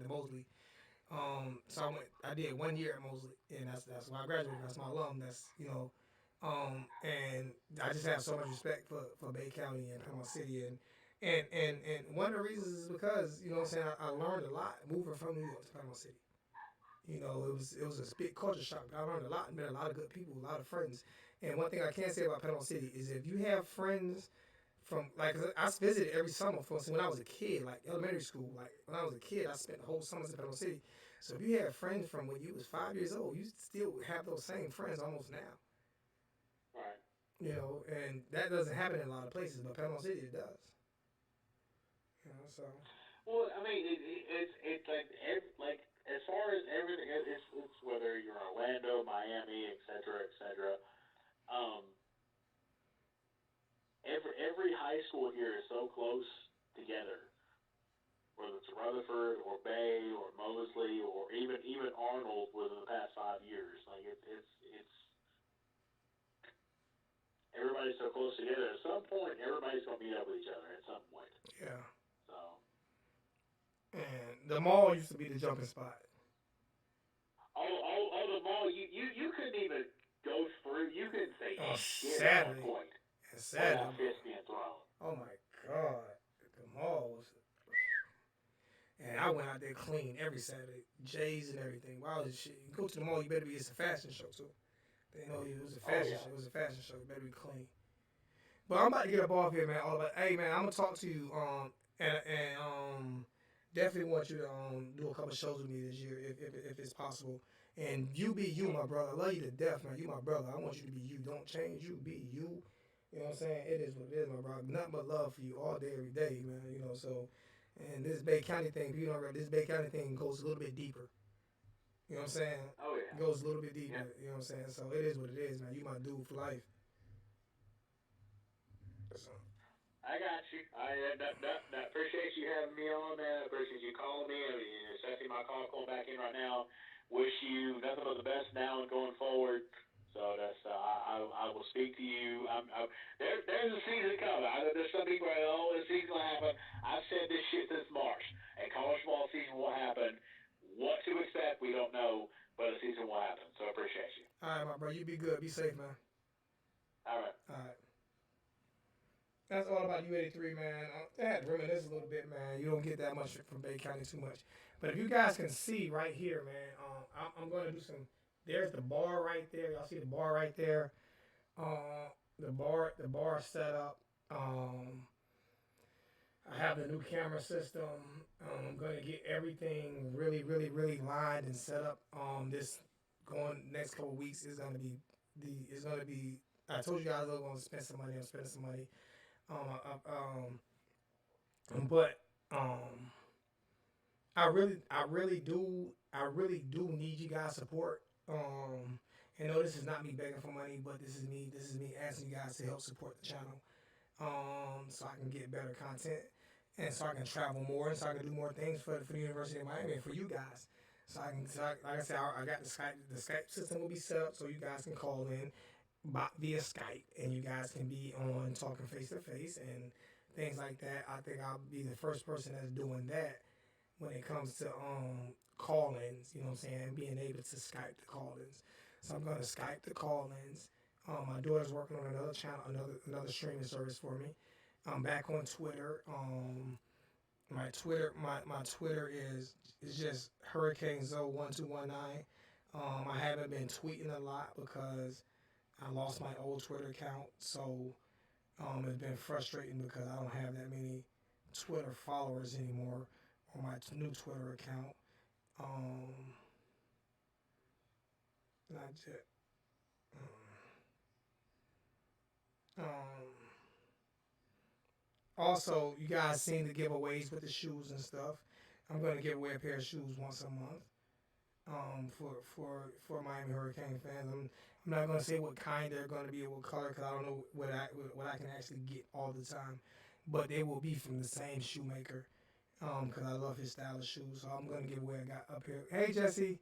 Mosley. So I did 1 year at Mosley, and that's why I graduated. That's my alum. That's and I just have so much respect for Bay County and Panama City, and one of the reasons is because what I'm saying, I learned a lot moving from New York to Panama City. You know, it was a big culture shock. I learned a lot, met a lot of good people, a lot of friends. And one thing I can say about Panama City is if you have friends from, like, I visited every summer when I was a kid, like elementary school. Like, when I was a kid, I spent the whole summers in Panama City. So if you had friends from when you was 5 years old, you still have those same friends almost now. Right. You know, and that doesn't happen in a lot of places, but Panama City, it does. You know, so. Well, I mean, it's like as far as everything, it's whether you're in Orlando, Miami, et cetera, et cetera. Every high school here is so close together, whether it's Rutherford or Bay or Mosley or even Arnold within the past 5 years. Like it's everybody's so close together. At some point, everybody's gonna meet up with each other at some point. Yeah. So. And the mall used to be the jumping spot. Oh, the mall. You couldn't even go through. You couldn't say shit at that point. Saturday. Fist being thrown. Oh my God, the mall was. And I went out there clean every Saturday, J's and everything. Wow, this shit. You go to the mall, you better be. It's a fashion show too. They know it was a fashion show. It was a fashion show. You better be clean. But I'm about to get up off here, man. Hey, man, I'm gonna talk to you. And definitely want you to do a couple shows with me this year if it's possible. And you be you, my brother. I love you to death, man. You my brother. I want you to be you. Don't change you. Be you. You know what I'm saying? It is what it is, my brother. Nothing but love for you all day, every day, man. You know, so, and this Bay County thing, this Bay County thing goes a little bit deeper. You know what I'm saying? Oh, yeah. It goes a little bit deeper. Yeah. You know what I'm saying? So it is what it is, man. You my dude for life. So. I got you. I appreciate you having me on, man. I appreciate you calling me. I mean, accepting my call, calling back in right now. Wish you nothing but the best now and going forward. So that's I will speak to you. There's a season coming. There's some people that the season will happen. I've said this shit since March. A college ball season will happen. What to expect, we don't know, but a season will happen. So I appreciate you. All right, my bro. You be good. Be safe, man. All right. All right. That's all about U83, man. I had to reminisce a little bit, man. You don't get that much from Bay County too much. But if you guys can see right here, man, I'm going to do some. There's the bar right there. Y'all see the bar right there. The bar set up. I have the new camera system. I'm gonna get everything really, really, really lined and set up. This going next couple weeks is gonna be it's gonna be. I told you guys I was gonna spend some money. I'm spending some money. But I really do need you guys' support. You know, this is not me begging for money, but this is me asking you guys to help support the channel. So I can get better content, and so I can travel more, and so I can do more things for the University of Miami and for you guys. Like I said, I got the Skype. The Skype system will be set up so you guys can call in via Skype, and you guys can be on talking face to face and things like that. I think I'll be the first person that's doing that when it comes to call-ins. You know what I'm saying? Being able to Skype the call-ins. So I'm gonna Skype the call-ins. My daughter's working on another channel, another streaming service for me. I'm back on Twitter. My Twitter is just Hurricane Zo 1219. I haven't been tweeting a lot because I lost my old Twitter account, so it's been frustrating because I don't have that many Twitter followers anymore on my new Twitter account. Um, not yet. Um, Also, you guys seen the giveaways with the shoes and stuff. I'm gonna give away a pair of shoes once a month. For Miami Hurricane fans, I'm not gonna say what kind they're gonna be, what color, because I don't know what I can actually get all the time. But they will be from the same shoemaker. Because I love his style of shoes. So I'm gonna give away. I got up here. Hey Jesse,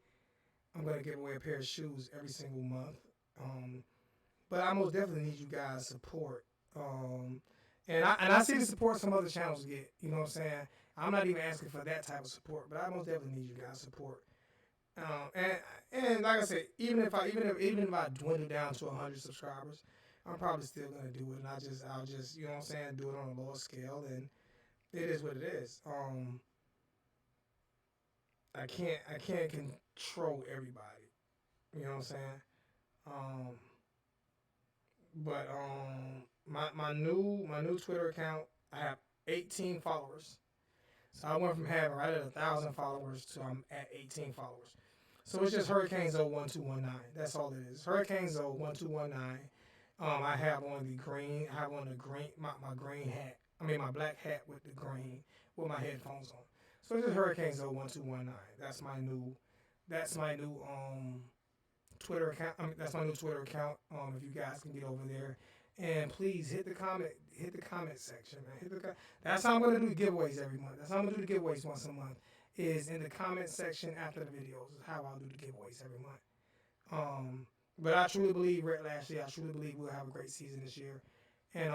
I'm gonna give away a pair of shoes every single month. Um, but I most definitely need you guys' support. And I see the support some other channels get. You know what I'm saying? I'm not even asking for that type of support, but I most definitely need you guys' support. And like I said, even if I dwindle down to 100 subscribers, I'm probably still gonna do it. And I'll just you know what I'm saying, do it on a lower scale, and it is what it is. I can't control everybody. You know what I'm saying? Um, but my new Twitter account, I have 18 followers. So I went from having right at 1,000 followers to I'm at 18 followers. So it's just Hurricane Zo 1219. That's all it is. Hurricane Zo 1219. I have on the green. I have on the green my green hat. I mean my black hat with the green with my headphones on. So it's just Hurricane Zo 1219. That's my new Twitter account. That's my new Twitter account. If you guys can get over there, and please hit the comment section, man. That's how I'm gonna do the giveaways every month. That's how I'm gonna do the giveaways once a month. Is in the comment section after the videos. Is how I'll do the giveaways every month. But I truly believe last year. I truly believe we'll have a great season this year. And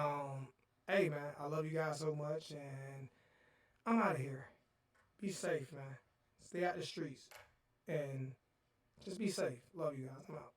hey man, I love you guys so much, and I'm out of here. Be safe, man. Stay out the streets, and just be safe. Love you guys. I'm out.